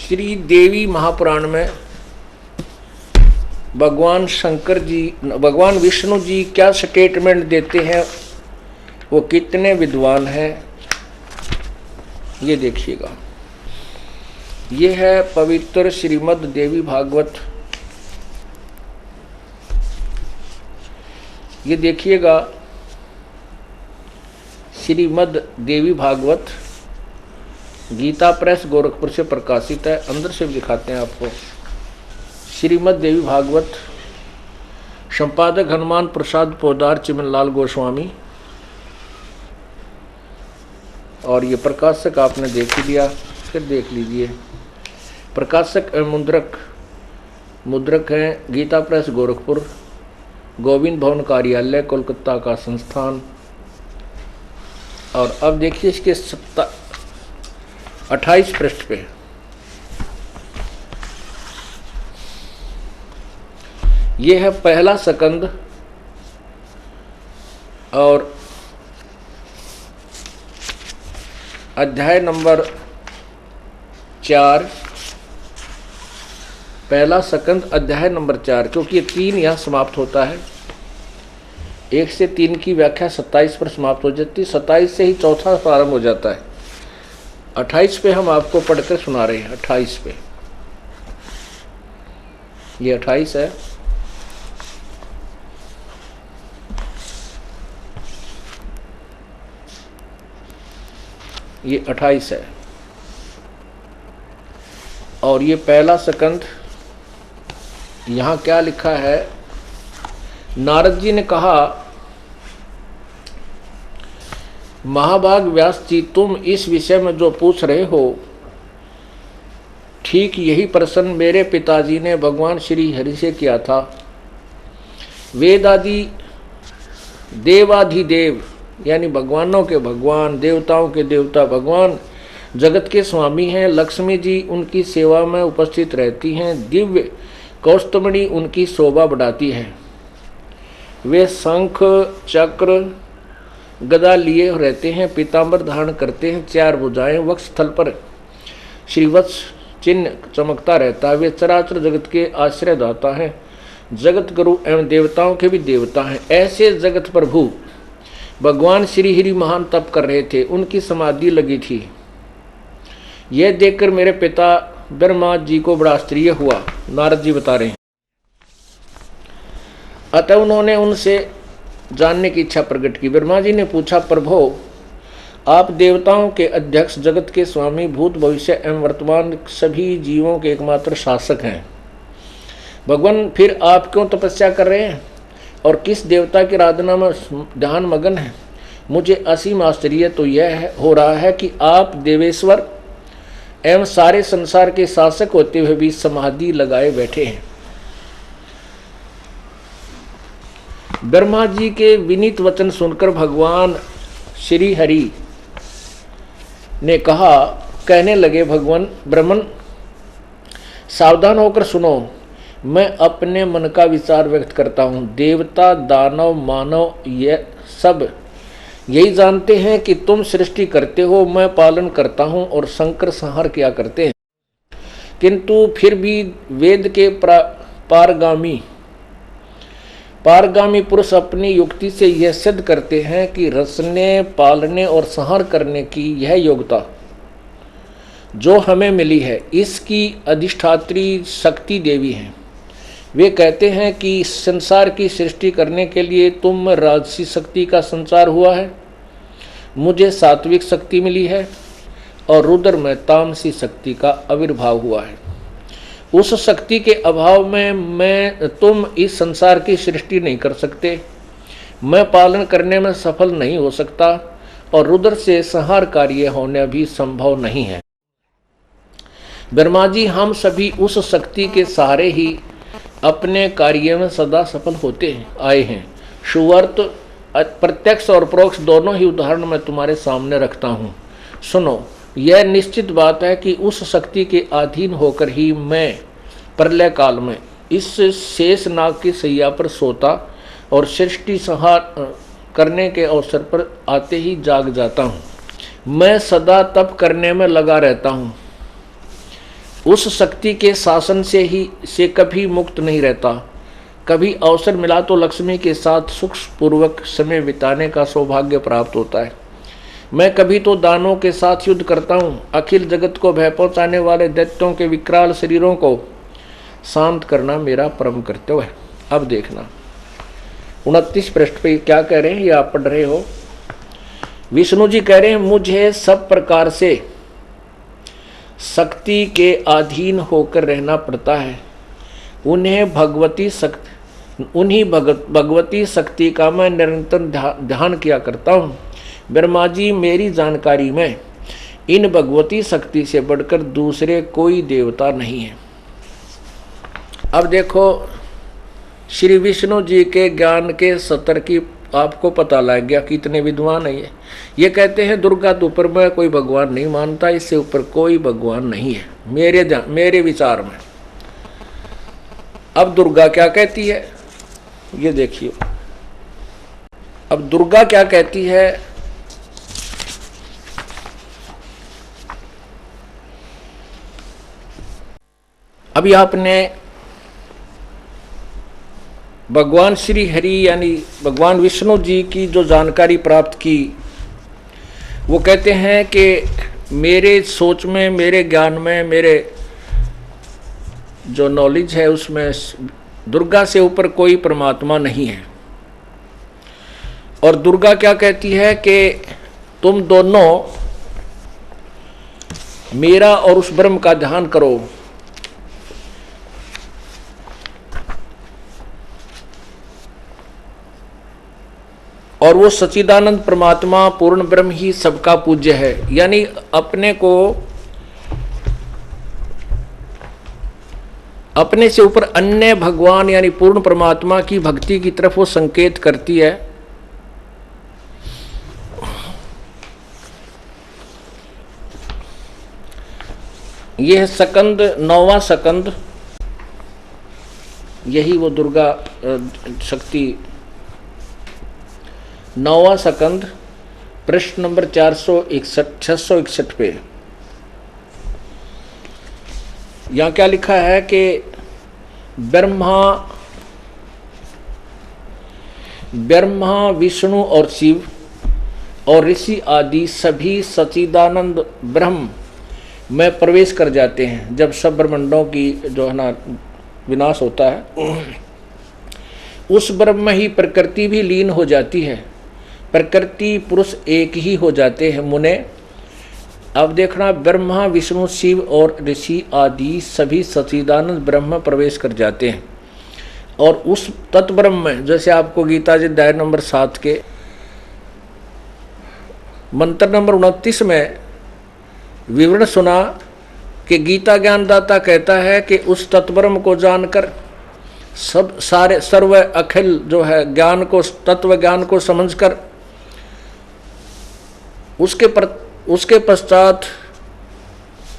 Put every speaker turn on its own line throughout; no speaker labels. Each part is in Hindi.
श्री देवी महापुराण में भगवान विष्णु जी क्या स्टेटमेंट देते हैं, वो कितने विद्वान हैं, ये देखिएगा। ये है पवित्र श्रीमद् देवी भागवत। ये देखिएगा, श्रीमद् देवी भागवत गीता प्रेस गोरखपुर से प्रकाशित है। अंदर से भी दिखाते हैं आपको। श्रीमद् देवी भागवत, संपादक हनुमान प्रसाद पोदार चिमनलाल गोस्वामी, और ये प्रकाशक आपने देख ही लिया, फिर देख लीजिए। प्रकाशक मुद्रक हैं गीता प्रेस गोरखपुर, गोविंद भवन कार्यालय कोलकाता का संस्थान। और अब देखिए इसके 28 पृष्ठ पे ये है पहला सकंद और अध्याय नंबर 4, पहला सकंद अध्याय नंबर 4, क्योंकि ये 3 यहाँ समाप्त होता है। 1 से 3 की व्याख्या 27 पर समाप्त हो जाती है। 27 से ही चौथा प्रारंभ हो जाता है। 28 पे हम आपको पढ़कर सुना रहे हैं। 28 पे, ये 28 है। ये 28 है और ये पहला सकंद। यहाँ क्या लिखा है, नारद जी ने कहा, महाभाग व्यास जी, तुम इस विषय में जो पूछ रहे हो, ठीक यही प्रश्न मेरे पिताजी ने भगवान श्री हरि से किया था। वेदादि देवाधिदेव यानी भगवानों के भगवान, देवताओं के देवता भगवान जगत के स्वामी हैं। लक्ष्मी जी उनकी सेवा में उपस्थित रहती हैं। दिव्य कौस्तुभमणि उनकी शोभा बढ़ाती है। वे शंख चक्र गदा लिए रहते हैं, पीतांबर धारण करते हैं, 4 भुजाएं, वक्षस्थल पर श्रीवत्स चिन्ह चमकता रहता है। वे चराचर जगत के आश्रय दाता हैं, जगत गुरु एवं देवताओं के भी देवता हैं। ऐसे जगत प्रभु भगवान श्री हरि महान तप कर रहे थे, उनकी समाधि लगी थी। यह देखकर मेरे पिता ब्रह्मा जी को बड़ा आश्चर्य हुआ। नारद जी बता रहे हैं। अतः उन्होंने उनसे जानने की इच्छा प्रकट की। ब्रह्मा जी ने पूछा, प्रभो, आप देवताओं के अध्यक्ष, जगत के स्वामी, भूत भविष्य एवं वर्तमान सभी जीवों के एकमात्र शासक हैं। भगवान, फिर आप क्यों तपस्या कर रहे हैं और किस देवता की आराधना में ध्यान मगन है? मुझे असीम आश्चर्य तो यह हो रहा है कि आप देवेश्वर एवं सारे संसार के शासक होते हुए भी समाधि लगाए बैठे हैं। ब्रह्मा जी के विनीत वचन सुनकर भगवान श्री हरि ने कहने लगे, भगवान ब्रह्मन, सावधान होकर सुनो। मैं अपने मन का विचार व्यक्त करता हूँ। देवता, दानव, मानव ये सब यही जानते हैं कि तुम सृष्टि करते हो, मैं पालन करता हूँ और संकर संहार किया करते हैं। किंतु फिर भी वेद के पारगामी पुरुष अपनी युक्ति से यह सिद्ध करते हैं कि रचने, पालने और संहार करने की यह योग्यता जो हमें मिली है, इसकी अधिष्ठात्री शक्ति देवी है। वे कहते हैं कि संसार की सृष्टि करने के लिए तुम में राजसी शक्ति का संचार हुआ है, मुझे सात्विक शक्ति मिली है और रुद्र में तामसी शक्ति का आविर्भाव हुआ है। उस शक्ति के अभाव में तुम इस संसार की सृष्टि नहीं कर सकते, मैं पालन करने में सफल नहीं हो सकता और रुद्र से संहार कार्य होना भी संभव नहीं है। ब्रह्मा जी, हम सभी उस शक्ति के सहारे ही अपने कार्य में सदा सफल होते आए हैं। सुवर्त, प्रत्यक्ष और परोक्ष दोनों ही उदाहरण मैं तुम्हारे सामने रखता हूँ। सुनो, यह निश्चित बात है कि उस शक्ति के अधीन होकर ही मैं प्रलय काल में इस शेष नाग की सैया पर सोता और सृष्टि संहार करने के अवसर पर आते ही जाग जाता हूँ। मैं सदा तप करने में लगा रहता हूँ। उस शक्ति के शासन से कभी मुक्त नहीं रहता। कभी अवसर मिला तो लक्ष्मी के साथ सुख पूर्वक समय बिताने का सौभाग्य प्राप्त होता है। मैं कभी तो दानों के साथ युद्ध करता हूँ। अखिल जगत को भय पहुँचाने वाले दैत्यों के विकराल शरीरों को शांत करना मेरा परम कर्तव्य है। अब देखना 29 पृष्ठ पे क्या कह रहे हैं, ये आप पढ़ रहे हो। विष्णु जी कह रहे हैं, मुझे सब प्रकार से शक्ति के अधीन होकर रहना पड़ता है। उन्हीं भगवती शक्ति का मैं निरंतर ध्यान किया करता हूँ। ब्रह्मा जी, मेरी जानकारी में इन भगवती शक्ति से बढ़कर दूसरे कोई देवता नहीं है। अब देखो, श्री विष्णु जी के ज्ञान के स्तर की आपको पता लग गया कितने विद्वान है ये कहते हैं दुर्गा तो ऊपर मैं कोई भगवान नहीं मानता, इससे ऊपर कोई भगवान नहीं है मेरे विचार में। अब दुर्गा क्या कहती है ये देखिए। अब दुर्गा क्या कहती है, अभी आपने भगवान श्री हरि यानी भगवान विष्णु जी की जो जानकारी प्राप्त की, वो कहते हैं कि मेरे सोच में, मेरे ज्ञान में, मेरे जो नॉलेज है उसमें दुर्गा से ऊपर कोई परमात्मा नहीं है। और दुर्गा क्या कहती है कि तुम दोनों मेरा और उस ब्रह्म का ध्यान करो। और वो सच्चिदानंद परमात्मा पूर्ण ब्रह्म ही सबका पूज्य है। यानी अपने से ऊपर अन्य भगवान यानी पूर्ण परमात्मा की भक्ति की तरफ वो संकेत करती है। यह सकंद 9वां सकंद, यही वो दुर्गा शक्ति 9वां सकंद प्रश्न नंबर 661 पे यहाँ क्या लिखा है कि ब्रह्मा विष्णु और शिव और ऋषि आदि सभी सच्चिदानंद ब्रह्म में प्रवेश कर जाते हैं। जब सब ब्रह्मांडों की जो है ना विनाश होता है, उस ब्रह्म में ही प्रकृति भी लीन हो जाती है। प्रकृति पुरुष एक ही हो जाते हैं मुने। अब देखना, ब्रह्मा विष्णु शिव और ऋषि आदि सभी सच्चिदानंद ब्रह्म प्रवेश कर जाते हैं। और उस तत्ब्रह्म में, जैसे आपको गीता जी अध्याय नंबर 7 के मंत्र नंबर 29 में विवरण सुना कि गीता ज्ञानदाता कहता है कि उस तत्ब्रह्म को जानकर सर्व अखिल जो है ज्ञान को, तत्व ज्ञान को समझकर उसके पश्चात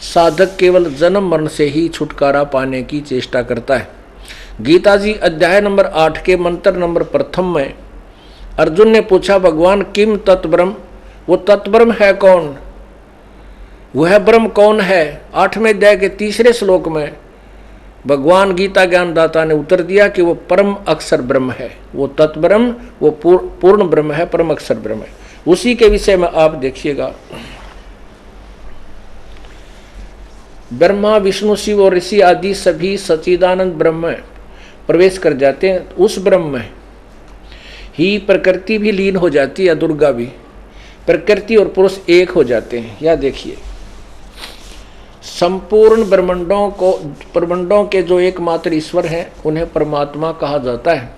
साधक केवल जन्म मरण से ही छुटकारा पाने की चेष्टा करता है। गीता जी अध्याय नंबर 8 के मंत्र नंबर 1 में अर्जुन ने पूछा, भगवान किम तत्ब्रह्म, वो तत्ब्रह्म है कौन, वह ब्रह्म कौन है। 8वें अध्याय के 3रे श्लोक में भगवान गीता ज्ञानदाता ने उत्तर दिया कि वो परम अक्षर ब्रह्म है, वो तत्ब्रह्म, वो पूर्ण ब्रह्म है, परम अक्षर ब्रह्म है। उसी के विषय में आप देखिएगा, ब्रह्मा विष्णु शिव और ऋषि आदि सभी सच्चिदानंद ब्रह्म में प्रवेश कर जाते हैं। उस ब्रह्म में ही प्रकृति भी लीन हो जाती है, दुर्गा भी। प्रकृति और पुरुष एक हो जाते हैं। या देखिए, संपूर्ण ब्रह्मांडों के जो एकमात्र ईश्वर हैं उन्हें परमात्मा कहा जाता है।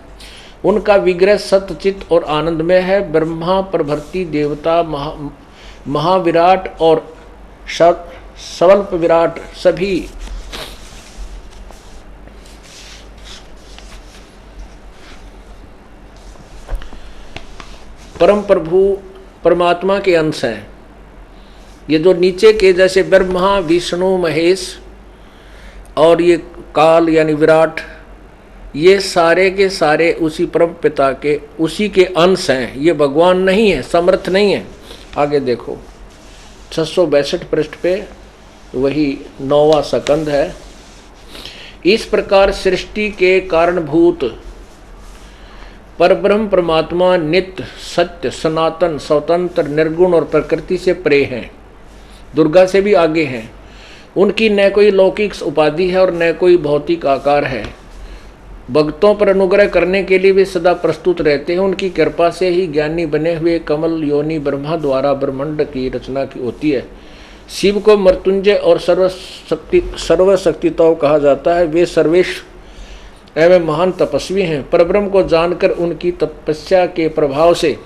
उनका विग्रह सत्य चित्त और आनंद में है। ब्रह्मा प्रभृति देवता महाविराट और स्वल्प विराट सभी परम प्रभु परमात्मा के अंश हैं। ये जो नीचे के जैसे ब्रह्मा विष्णु महेश और ये काल यानी विराट, ये सारे के सारे उसी परम पिता के उसी के अंश हैं। ये भगवान नहीं है, समर्थ नहीं है। आगे देखो 662 पृष्ठ पे वही 9वां स्कंद है। इस प्रकार सृष्टि के कारणभूत परब्रह्म परमात्मा नित्य, सत्य, सनातन, स्वतंत्र, निर्गुण और प्रकृति से परे हैं, दुर्गा से भी आगे हैं। उनकी न कोई लौकिक उपाधि है और न कोई भौतिक आकार है। भक्तों पर अनुग्रह करने के लिए वे सदा प्रस्तुत रहते हैं। उनकी कृपा से ही ज्ञानी बने हुए कमल योनि ब्रह्मा द्वारा ब्रह्मांड की रचना की होती है। शिव को मृत्युंजय और सर्वशक्तिताओं कहा जाता है। वे सर्वेश एवं महान तपस्वी हैं। परब्रह्म को जानकर उनकी तपस्या के प्रभाव से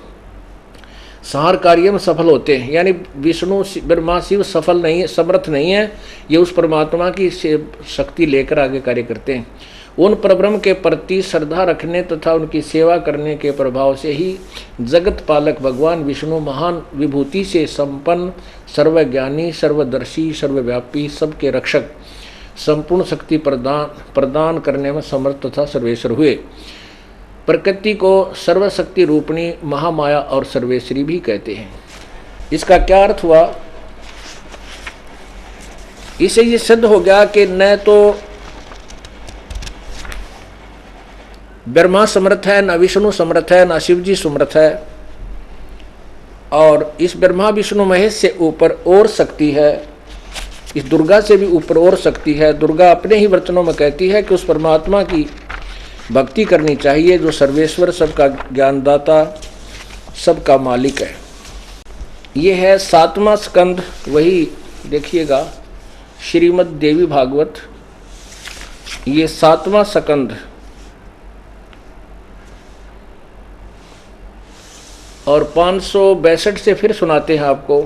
संहार कार्य में सफल होते हैं। यानी विष्णु ब्रह्मा शिव सफल नहीं है, समर्थ नहीं है, ये उस परमात्मा की शक्ति लेकर आगे कार्य करते हैं। उन परब्रह्म के प्रति श्रद्धा रखने तथा उनकी सेवा करने के प्रभाव से ही जगत पालक भगवान विष्णु महान विभूति से संपन्न, सर्वज्ञानी, सर्वदर्शी, सर्वव्यापी, सबके रक्षक, संपूर्ण शक्ति प्रदान करने में समर्थ तथा सर्वेश्वर हुए। प्रकृति को सर्वशक्ति रूपणी महामाया और सर्वेश्वरी भी कहते हैं। इसका क्या अर्थ हुआ? इसे ये सिद्ध हो गया कि न तो ब्रह्मा समर्थ है, न विष्णु समर्थ है, न शिव जी समर्थ है, और इस ब्रह्मा विष्णु महेश से ऊपर और शक्ति है, इस दुर्गा से भी ऊपर और शक्ति है। दुर्गा अपने ही वचनों में कहती है कि उस परमात्मा की भक्ति करनी चाहिए जो सर्वेश्वर, सबका ज्ञानदाता, सबका मालिक है। ये है 7वां स्कंद। वही देखिएगा श्रीमद् देवी भागवत, ये 7वां स्कंद और 562 से फिर सुनाते हैं आपको।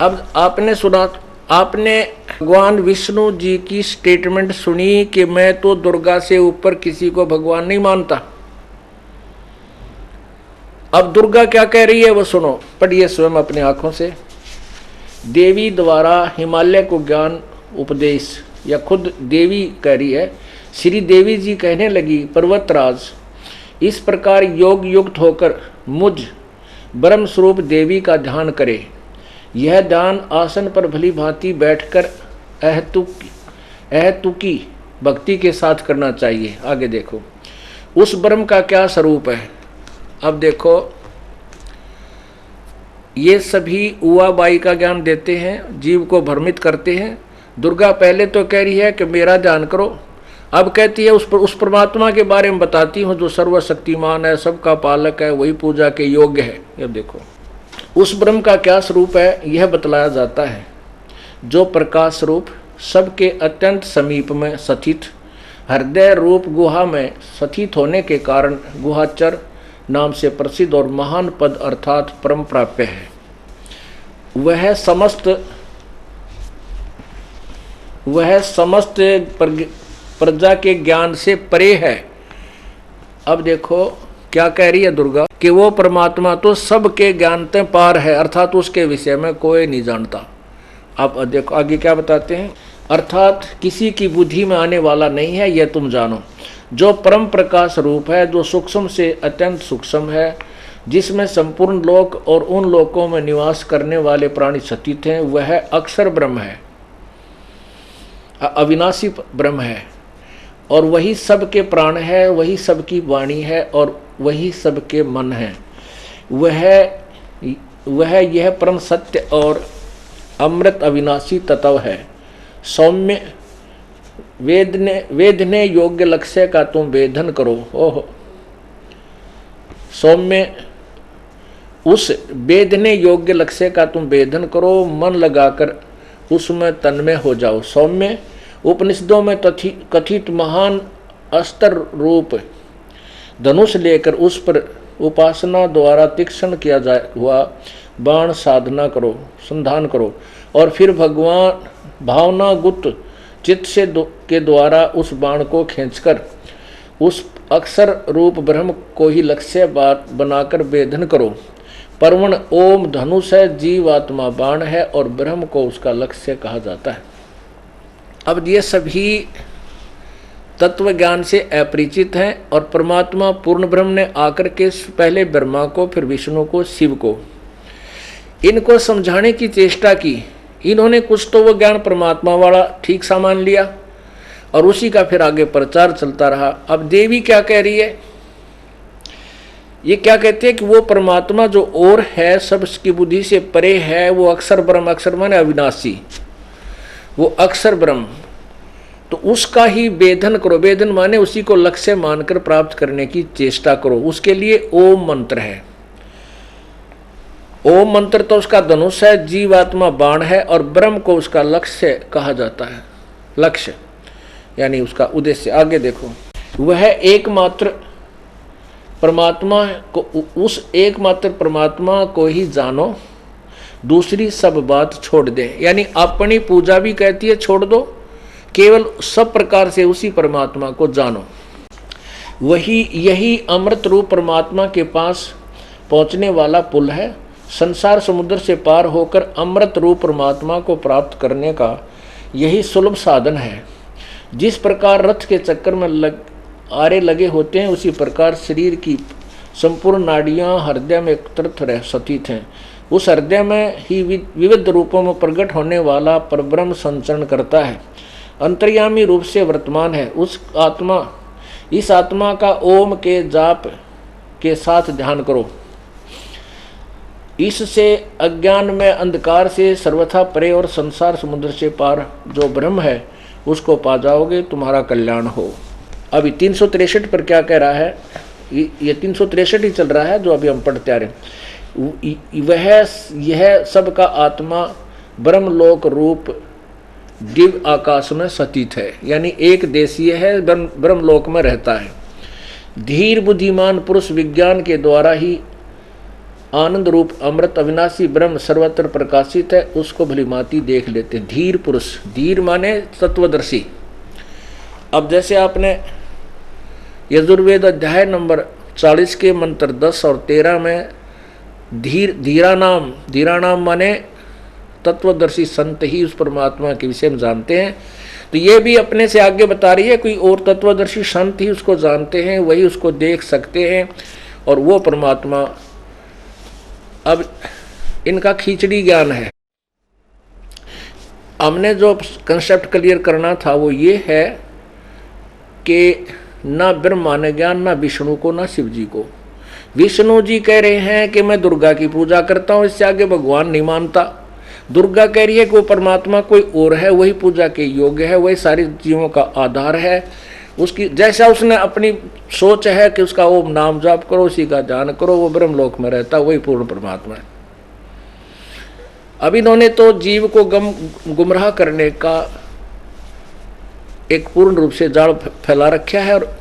अब आपने सुना, आपने भगवान विष्णु जी की स्टेटमेंट सुनी कि मैं तो दुर्गा से ऊपर किसी को भगवान नहीं मानता। अब दुर्गा क्या कह रही है वो सुनो, पढ़िए स्वयं अपनी आंखों से। देवी द्वारा हिमालय को ज्ञान उपदेश, या खुद देवी कह रही है। श्री देवी जी कहने लगी, पर्वतराज, इस प्रकार योग युक्त होकर मुझ ब्रह्म स्वरूप देवी का ध्यान करे। यह ध्यान आसन पर भली भांति बैठकर अहतुकी भक्ति के साथ करना चाहिए। आगे देखो उस ब्रह्म का क्या स्वरूप है। अब देखो ये सभी उवाबाई का ज्ञान देते हैं, जीव को भ्रमित करते हैं। दुर्गा पहले तो कह रही है कि मेरा ध्यान करो, अब कहती है उस परमात्मा के बारे में बताती हूँ जो सर्वशक्तिमान है, सबका पालक है, वही पूजा के योग्य है। ये देखो उस ब्रह्म का क्या स्वरूप है यह बतलाया जाता है, जो प्रकाश रूप, सबके अत्यंत समीप में स्थित, हृदय रूप गुहा में स्थित होने के कारण गुहाचर नाम से प्रसिद्ध और महान पद अर्थात परम प्राप्य है। वह समस्त प्रजा के ज्ञान से परे है। अब देखो क्या कह रही है दुर्गा कि वो परमात्मा तो सबके ज्ञान से पार है, अर्थात उसके विषय में कोई नहीं जानता। अब देखो आगे क्या बताते हैं, अर्थात किसी की बुद्धि में आने वाला नहीं है, यह तुम जानो। जो परम प्रकाश रूप है, जो सूक्ष्म से अत्यंत सूक्ष्म है, जिसमें संपूर्ण लोक और उन लोकों में निवास करने वाले प्राणी स्थित हैं, वह अक्षर ब्रह्म है, अविनाशी ब्रह्म है, और वही सबके प्राण है, वही सबकी वाणी है और वही सबके मन है। वह यह परम सत्य और अमृत अविनाशी तत्व है। सौम्य वेदने योग्य लक्ष्य का तुम वेदन करो। ओह सौम्य उस वेदने योग्य लक्ष्य का तुम वेदन करो, मन लगाकर उसमें तन्मय हो जाओ। सौम्य उपनिषदों में कथित महान अस्त्र रूप धनुष लेकर उस पर उपासना द्वारा तीक्ष्ण किया जाए हुआ बाण साधना करो, संधान करो, और फिर भगवान भावना गुप्त चित्त से के द्वारा उस बाण को खींचकर उस अक्षर रूप ब्रह्म को ही लक्ष्य बात बनाकर वेदन करो। परवण ओम धनुष है, जीवात्मा बाण है और ब्रह्म को उसका लक्ष्य कहा जाता है। अब ये सभी तत्व ज्ञान से अपरिचित हैं और परमात्मा पूर्ण ब्रह्म ने आकर के पहले ब्रह्मा को, फिर विष्णु को, शिव को इनको समझाने की चेष्टा की। इन्होंने कुछ तो वो ज्ञान परमात्मा वाला ठीक सा मान लिया और उसी का फिर आगे प्रचार चलता रहा। अब देवी क्या कह रही है, ये क्या कहते हैं कि वो परमात्मा जो और है, सबकी बुद्धि से परे है, वो अक्षर ब्रह्म, अक्षर माने अविनाशी, वो अक्षर ब्रह्म, तो उसका ही वेदन करो। वेदन माने उसी को लक्ष्य मानकर प्राप्त करने की चेष्टा करो। उसके लिए ओम मंत्र है। ओम मंत्र तो उसका धनुष है, जीवात्मा बाण है और ब्रह्म को उसका लक्ष्य कहा जाता है। लक्ष्य यानी उसका उद्देश्य। आगे देखो, वह एकमात्र परमात्मा को, उस एकमात्र परमात्मा को ही जानो, दूसरी सब बात छोड़ दे। यानी अपनी पूजा भी कहती है छोड़ दो, केवल सब प्रकार से उसी परमात्मा को जानो। यही अमृत रूप परमात्मा के पास पहुंचने वाला पुल है। संसार समुद्र से पार होकर अमृत रूप परमात्मा को प्राप्त करने का यही सुलभ साधन है। जिस प्रकार रथ के चक्कर में आरे लगे होते हैं, उसी प्रकार शरीर की संपूर्ण नाड़ियां हृदय में एकत्रित स्थित हैं। उस हृदय में ही विविध रूपों में प्रकट होने वाला परब्रह्म संचरण करता है, अंतर्यामी रूप से वर्तमान है। इस आत्मा का ओम के जाप के साथ ध्यान करो। इससे अज्ञान में अंधकार से सर्वथा परे और संसार समुद्र से पार जो ब्रह्म है उसको पा जाओगे, तुम्हारा कल्याण हो। अभी 363 पर क्या कह रहा है, ये 363 ही चल रहा है जो अभी हम पढ़ते आ रहे। यह सबका आत्मा ब्रह्मलोक रूप दिव्य आकाश में स्थित है, यानी एक देशीय है, ब्रह्मलोक में रहता है। धीर बुद्धिमान पुरुष विज्ञान के द्वारा ही आनंद रूप अमृत अविनाशी ब्रह्म सर्वत्र प्रकाशित है, उसको भलीभांति देख लेते। धीर पुरुष, धीर माने तत्वदर्शी। अब जैसे आपने यजुर्वेद अध्याय नंबर 40 के मंत्र 10 और 13 में धीरा नाम माने तत्वदर्शी संत ही उस परमात्मा के विषय में जानते हैं। तो ये भी अपने से आगे बता रही है, कोई और तत्वदर्शी संत ही उसको जानते हैं, वही उसको देख सकते हैं और वो परमात्मा। अब इनका खिचड़ी ज्ञान है। हमने जो कंसेप्ट क्लियर करना था वो ये है कि ना ब्रह्मा ने ज्ञान, ना विष्णु को, ना शिव जी को। विष्णु जी कह रहे हैं कि मैं दुर्गा की पूजा करता हूँ, इससे आगे भगवान नहीं मानता। दुर्गा कह रही है कि वो परमात्मा कोई और है, वही पूजा के योग्य है, वही सारे जीवों का आधार है। उसकी जैसा उसने अपनी सोच है कि उसका ओम नाम जाप करो, उसी का ध्यान करो, वो ब्रह्मलोक में रहता, वही पूर्ण परमात्मा है। अब इन्होंने तो जीव को गुमराह करने का एक पूर्ण रूप से जाल फैला रखा है। और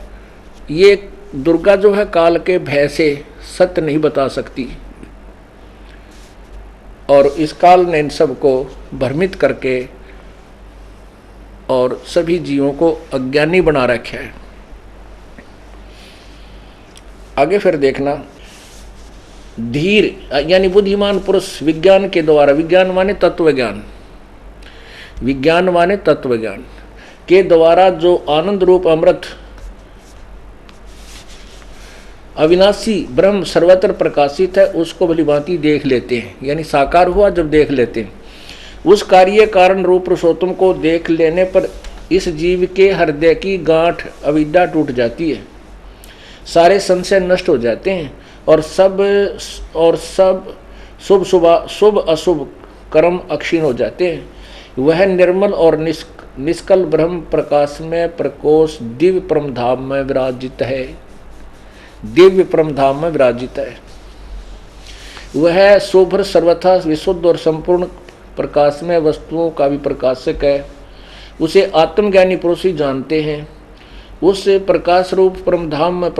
ये दुर्गा जो है काल के भय से सत्य नहीं बता सकती, और इस काल ने इन सबको भ्रमित करके और सभी जीवों को अज्ञानी बना रखा है। आगे फिर देखना, धीर यानी बुद्धिमान पुरुष विज्ञान के द्वारा, विज्ञान माने तत्व ज्ञान, विज्ञान माने तत्व ज्ञान के द्वारा जो आनंद रूप अमृत अविनाशी ब्रह्म सर्वत्र प्रकाशित है, उसको भलीभांति देख लेते हैं। यानी साकार हुआ जब देख लेते हैं, उस कार्य कारण रूप पुरुषोत्तम को देख लेने पर इस जीव के हृदय की गांठ अविद्या टूट जाती है, सारे संशय नष्ट हो जाते हैं और सब शुभ अशुभ कर्म अक्षीण हो जाते हैं। वह निर्मल और निष्कल ब्रह्म प्रकाश में प्रकोष्ठ दिव्य परमधाम में विराजित है, दिव्य परमधाम में विराजित है। वह शुभ्र सर्वथा विशुद्ध और संपूर्ण प्रकाश में वस्तुओं का भी प्रकाशक है, उसे आत्मज्ञानी पुरुष ही जानते हैं। उस प्रकाश रूप परमधाम में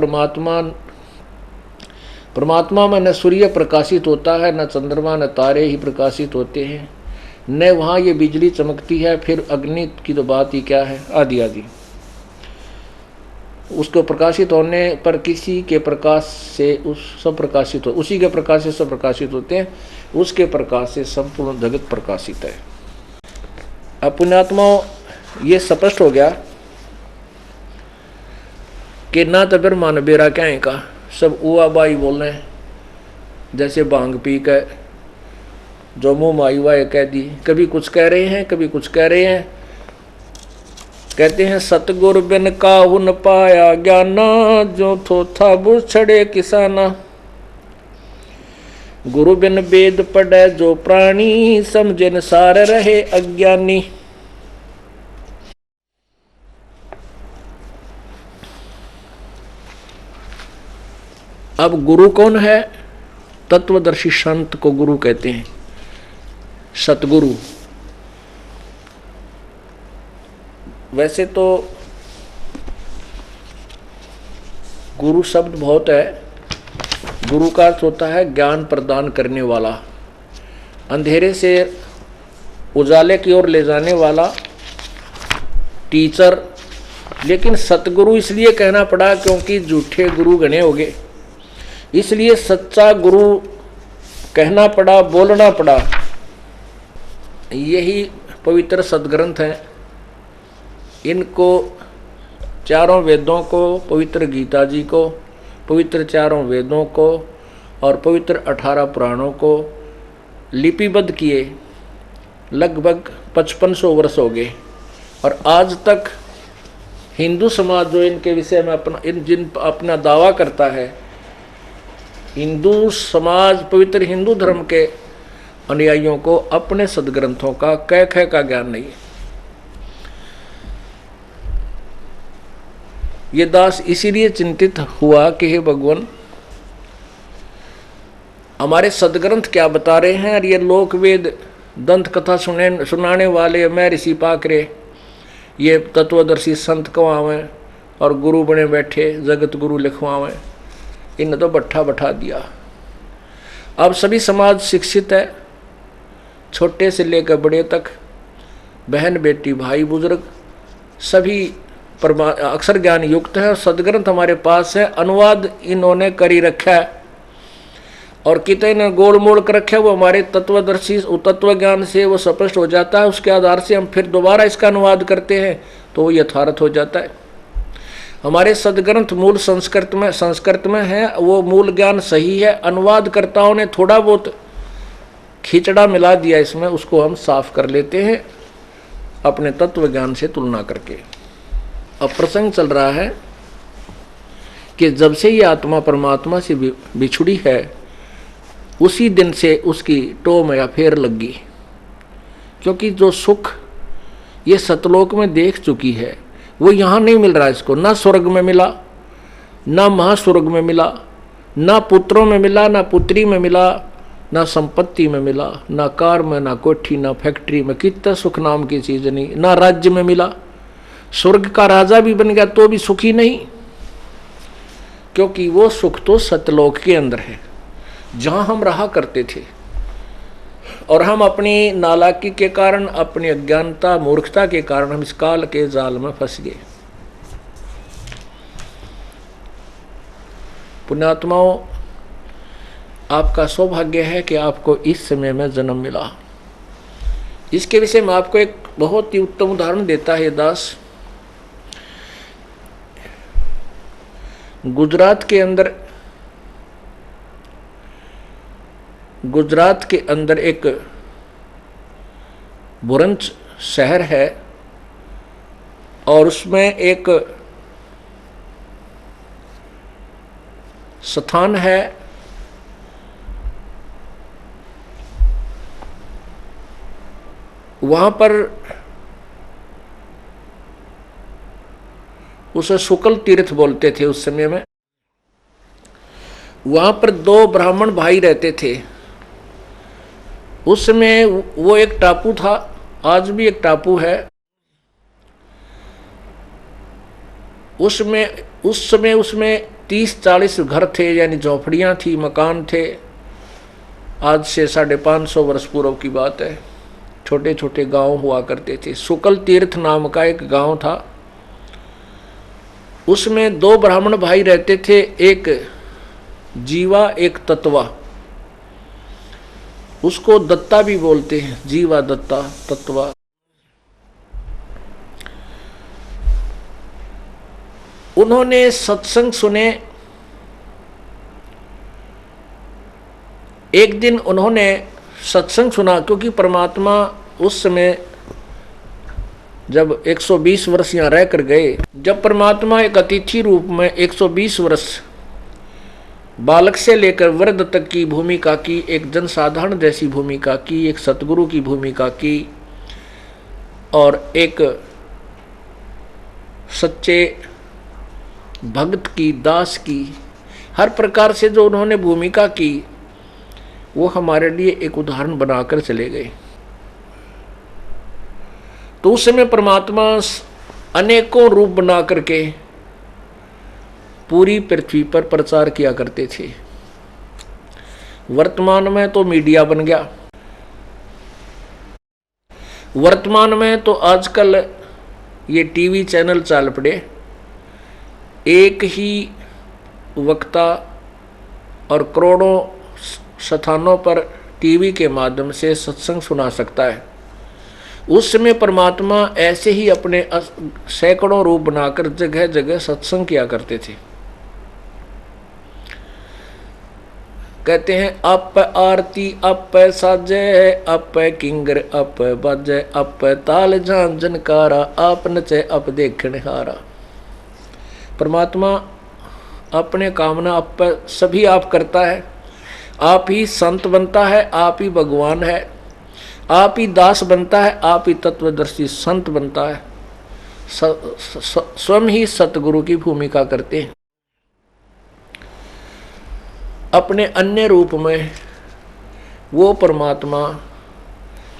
परमात्मा में न सूर्य प्रकाशित होता है, न चंद्रमा, न तारे ही प्रकाशित होते हैं, न वहाँ ये बिजली चमकती है, फिर अग्नि की तो बात ही क्या है, आदि आदि। उसको प्रकाशित होने पर किसी के प्रकाश से सब प्रकाशित हो, उसी के प्रकाश से सब प्रकाशित होते हैं, उसके प्रकाश से संपूर्ण जगत प्रकाशित है। अब पुण्यात्माओं, ये स्पष्ट हो गया कि ना तो फिर मन बेरा क्या का सब उआ बाई बोल रहे हैं, जैसे भांग पी के जो मुँह माई हुआ कह दी, कभी कुछ कह रहे हैं कभी कुछ कह रहे हैं। कहते हैं सतगुर बिन काहू न पाया ज्ञाना, जो थोथा बुछड़े किसाना। गुरु बिन वेद पढ़े जो प्राणी, समझन सार रहे अज्ञानी। अब गुरु कौन है? तत्वदर्शी संत को गुरु कहते हैं, सतगुरु। वैसे तो गुरु शब्द बहुत है। गुरु का अर्थ होता है ज्ञान प्रदान करने वाला, अंधेरे से उजाले की ओर ले जाने वाला, टीचर। लेकिन सतगुरु इसलिए कहना पड़ा क्योंकि झूठे गुरु गणे हो गए, इसलिए सच्चा गुरु कहना पड़ा, बोलना पड़ा। यही पवित्र सदग्रंथ हैं। इनको चारों वेदों को, पवित्र गीता जी को, पवित्र चारों वेदों को और पवित्र 18 पुराणों को लिपिबद्ध किए लगभग 5500 वर्ष हो गए। और आज तक हिंदू समाज जो इनके विषय में अपना दावा करता है, हिंदू समाज, पवित्र हिंदू धर्म के अनुयायियों को अपने सदग्रंथों का कै ख का ज्ञान नहीं है। ये दास इसीलिए चिंतित हुआ कि हे भगवान, हमारे सदग्रंथ क्या बता रहे हैं, और ये लोक वेद दंत कथा सुनाने वाले मैं ऋषि पाकरे, ये तत्वदर्शी संत कवावें और गुरु बने बैठे जगत गुरु लिखवावें, इन्हें तो बट्ठा बैठा दिया। अब सभी समाज शिक्षित है, छोटे से लेकर बड़े तक, बहन बेटी भाई बुजुर्ग सभी अक्षर ज्ञान युक्त है। और सदग्रंथ हमारे पास है, अनुवाद इन्होंने करी रखा है और कितने ने गोल मोड़ कर रखा है, वो हमारे तत्वदर्शी तत्व ज्ञान से वो स्पष्ट हो जाता है। उसके आधार से हम फिर दोबारा इसका अनुवाद करते हैं तो वो यथार्थ हो जाता है। हमारे सदग्रंथ मूल संस्कृत में है, वो मूल ज्ञान सही है। अनुवादकर्ताओं ने थोड़ा बहुत खिचड़ा मिला दिया इसमें, उसको हम साफ कर लेते हैं अपने तत्व ज्ञान से तुलना करके। अब प्रसंग चल रहा है कि जब से ये आत्मा परमात्मा से बिछुड़ी है, उसी दिन से उसकी टोम या फेर लग गई। क्योंकि जो सुख ये सतलोक में देख चुकी है वो यहाँ नहीं मिल रहा इसको। ना स्वर्ग में मिला, ना महास्वर्ग में मिला, ना पुत्रों में मिला, ना पुत्री में मिला, ना संपत्ति में मिला, ना कार में, ना कोठी, ना फैक्ट्री में, कितना सुख नाम की चीज नहीं, ना राज्य में मिला। स्वर्ग का राजा भी बन गया तो भी सुखी नहीं, क्योंकि वो सुख तो सतलोक के अंदर है जहां हम रहा करते थे। और हम अपनी नालायकी के कारण, अपनी अज्ञानता मूर्खता के कारण हम इस काल के जाल में फंस गए। पुण्यात्माओं, आपका सौभाग्य है कि आपको इस समय में जन्म मिला। इसके विषय में आपको एक बहुत ही उत्तम उदाहरण देता है दास। गुजरात के अंदर एक बुरंच शहर है और उसमें एक स्थान है, वहां पर उसे शुक्ल तीर्थ बोलते थे उस समय में। वहां पर 2 ब्राह्मण भाई रहते थे। उस समय वो एक टापू था, आज भी एक टापू है। उस समय उसमें 30-40 घर थे, यानी झोपड़ियां थी, मकान थे। आज से 550 वर्ष पूर्व की बात है। छोटे छोटे गांव हुआ करते थे। शुक्ल तीर्थ नाम का एक गांव था। उसमें 2 ब्राह्मण भाई रहते थे, एक जीवा एक तत्वा। उसको दत्ता भी बोलते हैं, जीवा दत्ता तत्वा। उन्होंने सत्संग सुने। एक दिन उन्होंने सत्संग सुना, क्योंकि परमात्मा उस समय जब 120 वर्ष यहाँ रह कर गए, जब परमात्मा एक अतिथि रूप में 120 वर्ष बालक से लेकर वृद्ध तक की भूमिका की, एक जनसाधारण जैसी भूमिका की, एक सतगुरु की भूमिका की और एक सच्चे भक्त की, दास की, हर प्रकार से जो उन्होंने भूमिका की, वो हमारे लिए एक उदाहरण बनाकर चले गए। तो उस समय परमात्मा अनेकों रूप बना करके पूरी पृथ्वी पर प्रचार किया करते थे। वर्तमान में तो मीडिया बन गया, वर्तमान में तो आजकल ये टीवी चैनल चल पड़े, एक ही वक्ता और करोड़ों स्थानों पर टीवी के माध्यम से सत्संग सुना सकता है। उस समय परमात्मा ऐसे ही अपने सैकड़ों रूप बनाकर जगह जगह सत्संग किया करते थे। कहते हैं अप आरती अप साजे, अप किंगर अप बाजे, अप ताल झांझ झनकारा, आप नचे अप देखने हारा। परमात्मा अपने कामना आप सभी आप करता है। आप ही संत बनता है, आप ही भगवान है, आप ही दास बनता है, आप ही तत्वदर्शी संत बनता है, स्वयं ही सतगुरु की भूमिका करते हैं। अपने अन्य रूप में वो परमात्मा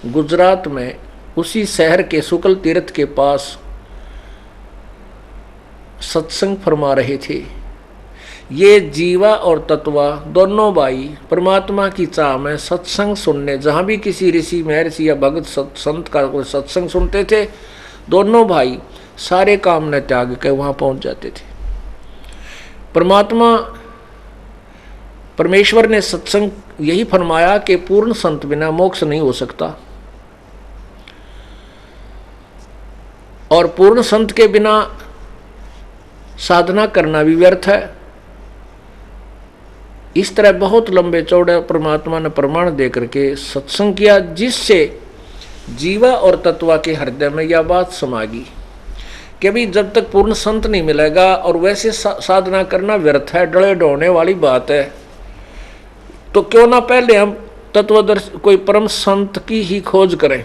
गुजरात में उसी शहर के शुक्ल तीर्थ के पास सत्संग फरमा रहे थे। ये जीवा और तत्वा दोनों भाई परमात्मा की चाह में सत्संग सुनने, जहाँ भी किसी ऋषि महर्षि या भगत संत का कोई सत्संग सुनते थे, दोनों भाई सारे काम न त्याग के वहाँ पहुँच जाते थे। परमेश्वर ने सत्संग यही फरमाया कि पूर्ण संत बिना मोक्ष नहीं हो सकता, और पूर्ण संत के बिना साधना करना भी व्यर्थ है। इस तरह बहुत लंबे चौड़े परमात्मा ने प्रमाण दे करके सत्संग किया, जिससे जीवा और तत्वा के हृदय में यह बात समा गई कि अभी जब तक पूर्ण संत नहीं मिलेगा और वैसे साधना करना व्यर्थ है, डले डोने वाली बात है, तो क्यों ना पहले हम तत्वदर्शी कोई परम संत की ही खोज करें,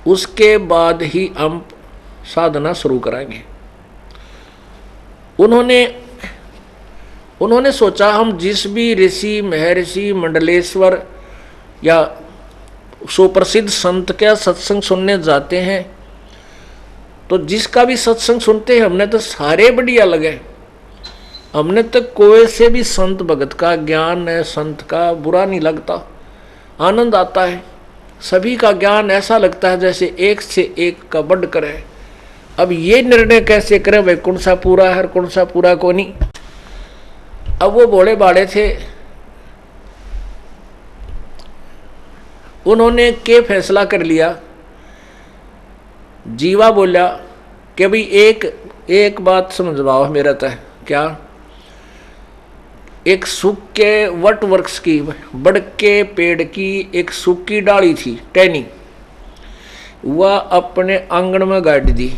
उसके बाद ही हम साधना शुरू कराएंगे। उन्होंने सोचा हम जिस भी ऋषि महर्षि मंडलेश्वर या सुप्रसिद्ध संत का सत्संग सुनने जाते हैं, तो जिसका भी सत्संग सुनते हैं हमने तो सारे बढ़िया लगे। हमने तो कोई से भी संत भगत का ज्ञान है, संत का बुरा नहीं लगता, आनंद आता है। सभी का ज्ञान ऐसा लगता है जैसे एक से एक का बढ़कर है। अब ये निर्णय कैसे करें भाई कौन सा पूरा है और कौन सा पूरा को नहीं। अब वो भोले भाले थे, उन्होंने के फैसला कर लिया। जीवा बोला कि भाई एक बात समझवाओ मेरा तो, क्या? एक सूखे वट वृक्ष की, बड़के पेड़ की एक सूखी डाली थी टहनी, वह अपने आंगन में गाड़ दी।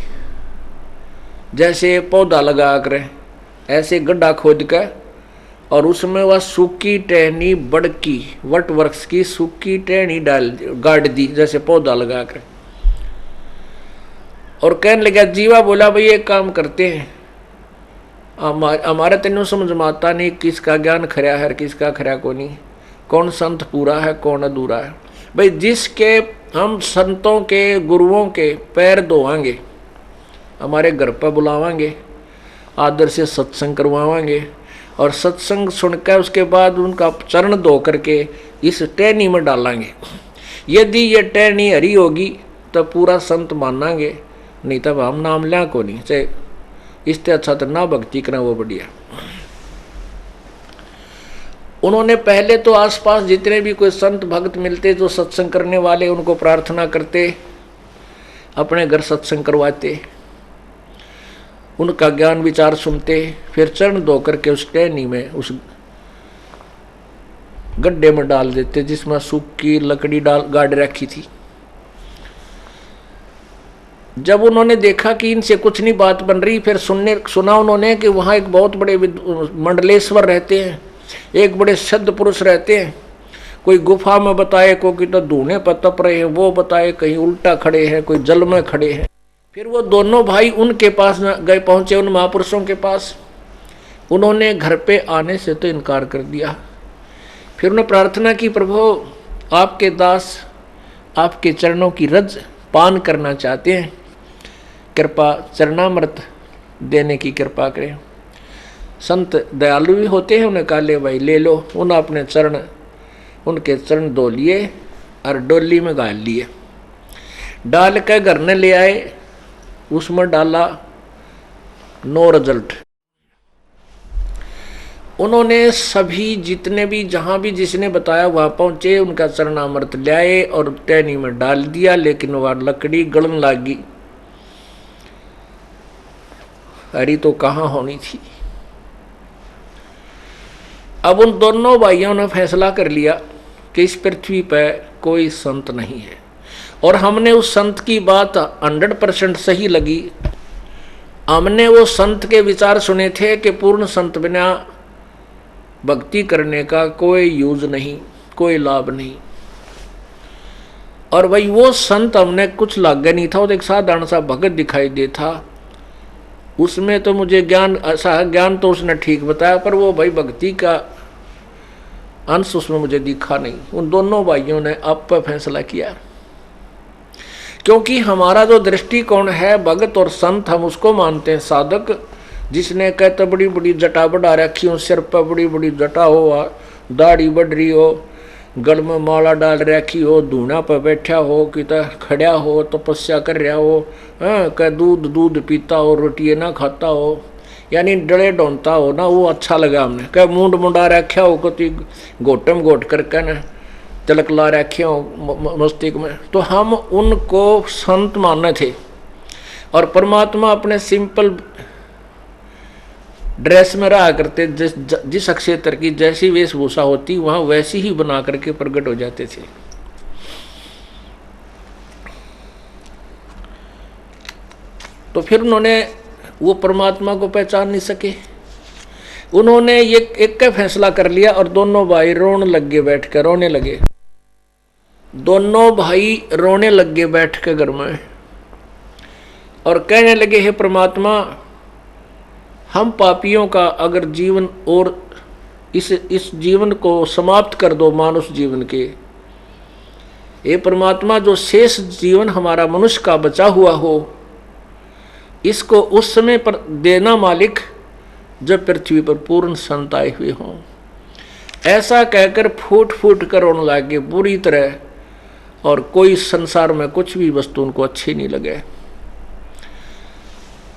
जैसे पौधा लगा कर ऐसे गड्ढा खोद कर और उसमें वह सूखी टहनी बड़की वट वृक्ष की सूखी टहनी गाड़ दी जैसे पौधा लगा कर, और कहने लगा, जीवा बोला भाई एक काम करते हैं, हमारे तेनों समझ में आता नहीं किसका ज्ञान खरा है किसका खरा को नहीं, कौन संत पूरा है कौन अधूरा है। भाई जिसके हम संतों के गुरुओं के पैर धोवांगे, हमारे घर पर बुलावांगे, आदर से सत्संग करवावांगे और सत्संग सुनकर उसके बाद उनका चरण धो करके इस टहनी में डालेंगे। यदि ये टहनी हरी होगी तो पूरा संत मानांगे, नहीं तब हम नाम लिया को नहीं। चाहे इससे अच्छा तो ना भक्ति करना वो बढ़िया। उन्होंने पहले तो आसपास जितने भी कोई संत भक्त मिलते जो सत्संग करने वाले, उनको प्रार्थना करते, अपने घर सत्संग करवाते। उनका ज्ञान विचार सुनते, फिर चरण धो करके उस टहनी में, उस गड्ढे में डाल देते जिसमें सूखी लकड़ी डाल गाड़ रखी थी। जब उन्होंने देखा कि इनसे कुछ नहीं बात बन रही, फिर सुना उन्होंने कि वहाँ एक बहुत बड़े मंडलेश्वर रहते हैं, एक बड़े सिद्ध पुरुष रहते हैं। कोई गुफा में बताए, कोई तो धूने पर तप रहे हैं, वो बताए कहीं उल्टा खड़े हैं, कोई जल में खड़े हैं। फिर वो दोनों भाई उनके पास गए, पहुंचे उन महापुरुषों के पास। उन्होंने घर पे आने से तो इनकार कर दिया। फिर उन्होंने प्रार्थना की, प्रभु आपके दास आपके चरणों की रज पान करना चाहते हैं, कृपा चरणामृत देने की कृपा करें। संत दयालु भी होते हैं, उन्हें कहा ले भाई ले लो। उन्होंने अपने चरण, उनके चरण धो लिए और डोली में गाल लिए, डाल कर घर ने ले आए। उसमें डाला नो रिजल्ट। उन्होंने सभी जितने भी जहां भी जिसने बताया वहां पहुंचे, उनका चरणामृत ले आए और टहनी में डाल दिया, लेकिन वह लकड़ी गलन लगी। हरी तो कहाँ होनी थी। अब उन दोनों भाइयों ने फैसला कर लिया कि इस पृथ्वी पर कोई संत नहीं है, और हमने उस संत की बात 100% सही लगी। हमने वो संत के विचार सुने थे कि पूर्ण संत बिना भक्ति करने का कोई यूज नहीं, कोई लाभ नहीं। और भाई वो संत हमने कुछ लागे नहीं था, वो एक साधारण सा भगत दिखाई देता। उसमें तो मुझे ज्ञान, ऐसा ज्ञान तो उसने ठीक बताया, पर वो भाई भक्ति का अंश उसमें मुझे दिखा नहीं। उन दोनों भाइयों ने आप पर फैसला किया, क्योंकि हमारा जो दृष्टिकोण है भगत और संत, हम उसको मानते हैं साधक जिसने कहते बड़ी बड़ी जटा बढ़ा रखी हो, सिर पर बड़ी बड़ी जटा हो, दाढ़ी बढ़ रही हो, गल में माला डाल रखी हो, धूना पर बैठा हो, कि खड़ा हो, तपस्या कर रहा हो, कह दूध पीता हो, रोटियाँ ना खाता हो, यानी डले ढोंता हो ना, वो अच्छा लगा हमने। कह मूंड मुंडा रखा हो, कति घोटम घोट करके न तिलक ला रखे हो मस्तिष्क में, तो हम उनको संत माने थे। और परमात्मा अपने सिंपल ड्रेस में रहा करते, जिस क्षेत्र की जैसी वेशभूषा होती वहां वैसी ही बना करके प्रकट हो जाते थे। तो फिर उन्होंने वो परमात्मा को पहचान नहीं सके। उन्होंने ये एक का फैसला कर लिया और दोनों भाई रोने लगे, बैठ कर रोने लगे। दोनों भाई रोने लगे बैठ के घर में और कहने लगे, हे परमात्मा, हम पापियों का अगर जीवन और इस जीवन को समाप्त कर दो, मानुष जीवन के, हे परमात्मा, जो शेष जीवन हमारा मनुष्य का बचा हुआ हो, इसको उस समय पर देना मालिक जब पृथ्वी पर पूर्ण संत आए हुए हों। ऐसा कहकर फूट फूट कर रोने लगे बुरी तरह, और कोई संसार में कुछ भी वस्तु उनको अच्छी नहीं लगे।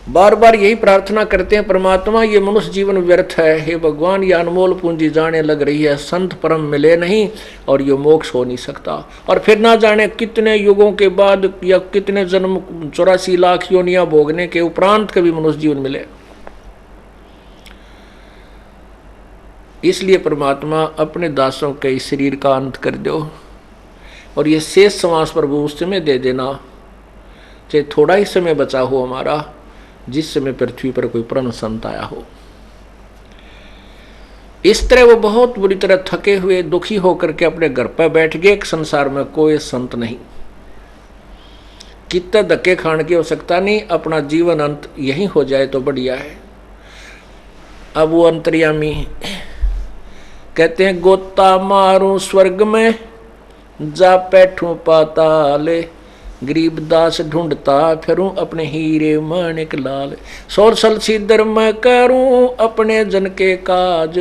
बार बार यही प्रार्थना करते हैं, परमात्मा ये मनुष्य जीवन व्यर्थ है, हे भगवान ये अनमोल पूंजी जाने लग रही है, संत परम मिले नहीं और ये मोक्ष हो नहीं सकता। और फिर ना जाने कितने युगों के बाद या कितने जन्म 84 लाख योनियां भोगने के उपरांत कभी मनुष्य जीवन मिले। इसलिए परमात्मा अपने दासों के इस शरीर का अंत कर दो और ये शेष समास प्रभु उस समय दे देना, चाहे थोड़ा ही समय बचा हो हमारा, जिस समय पृथ्वी पर कोई परम संत आया हो। इस तरह वो बहुत बुरी तरह थके हुए दुखी होकर के अपने घर पर बैठ गए। संसार में कोई संत नहीं, कितने धक्के खाने की आवश्यकता नहीं, अपना जीवन अंत यही हो जाए तो बढ़िया है। अब वो अंतर्यामी कहते हैं, गोता मारूं स्वर्ग में जा बैठूं पाताल, गरीब दास ढूंढता फिरूं अपने हीरे माणिक लाल, सोर सल सीधर मैं करूं अपने जन के काज,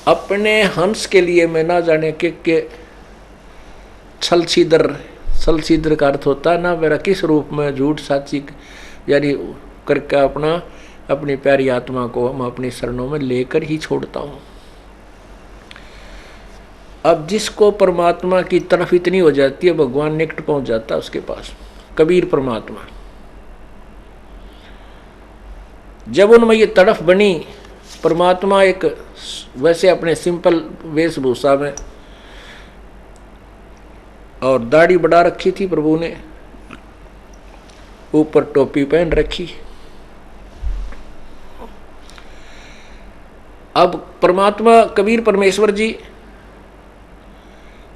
अपने हंस के लिए मैं ना जाने के छल सीधर का अर्थ होता है ना मेरा किस रूप में झूठ साची यानी करके अपनी प्यारी आत्मा को हम अपनी शरणों में लेकर ही छोड़ता हूं। अब जिसको परमात्मा की तरफ इतनी हो जाती है, भगवान निकट पहुंच जाता है उसके पास। कबीर परमात्मा जब उनमें ये तड़फ बनी, परमात्मा एक वैसे अपने सिंपल वेशभूषा में, और दाढ़ी बढ़ा रखी थी प्रभु ने, ऊपर टोपी पहन रखी। अब परमात्मा कबीर परमेश्वर जी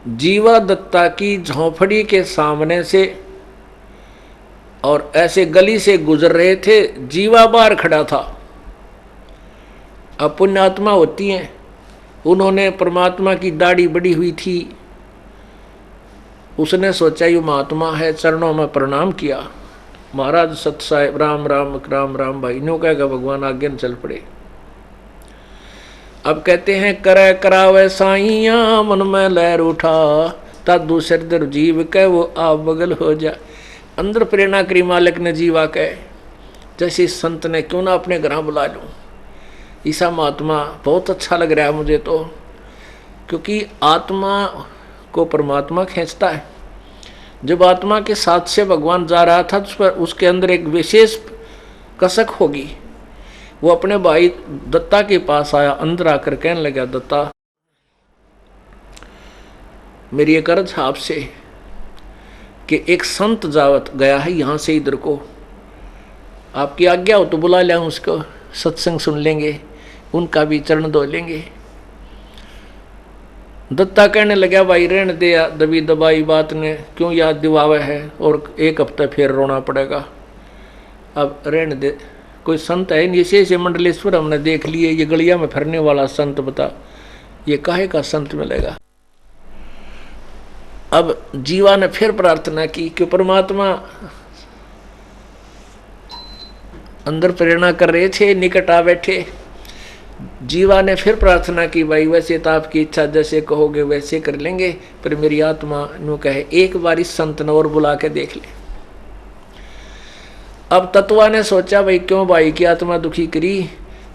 जीवा दत्ता की झोंपड़ी के सामने से और ऐसे गली से गुजर रहे थे। जीवा बाहर खड़ा था। अब पुण्यात्मा होती हैं, उन्होंने परमात्मा की दाढ़ी बढ़ी हुई थी, उसने सोचा ये महात्मा है, चरणों में प्रणाम किया। महाराज सत साहेब राम राम राम राम भाई नो कहेगा भगवान आगे न चल पड़े। अब कहते हैं करे करावे साइया मन में लहर उठा, तादू सिरदर जीव कह वो आप बगल हो जा। अंदर प्रेरणा करी मालिक ने जीवा कहे, जैसे इस संत ने क्यों ना अपने घर बुला लूं, ईसा महात्मा बहुत अच्छा लग रहा है मुझे तो, क्योंकि आत्मा को परमात्मा खींचता है। जब आत्मा के साथ से भगवान जा रहा था तो उसके अंदर एक विशेष कसक होगी। वो अपने भाई दत्ता के पास आया, अंदर आकर कहने लगा दत्ता मेरी एक अर्ज है आपसे कि एक संत जावत गया है यहाँ से इधर को, आपकी आज्ञा हो तो बुला लिया उसको, सत्संग सुन लेंगे, उनका भी चरण धो लेंगे। दत्ता कहने लगा भाई रहने दे, दबी दबाई बात ने क्यों याद दिवावे है, और एक हफ्ता फिर रोना पड़ेगा। अब रहने दे, कोई संत है नहीं, ऐसे मंडलेश्वर हमने देख लिए, ये गलिया में फिरने वाला संत बता, ये काहे का संत मिलेगा। अब जीवा ने फिर प्रार्थना की कि परमात्मा अंदर प्रेरणा कर रहे थे, निकट आ बैठे। जीवा ने फिर प्रार्थना की भाई वैसे तो आपकी इच्छा जैसे कहोगे वैसे कर लेंगे, पर मेरी आत्मा नो कहे एक बार इस संत ने और बुला के देख ले। अब तत्वा ने सोचा भाई क्यों भाई की आत्मा दुखी करी,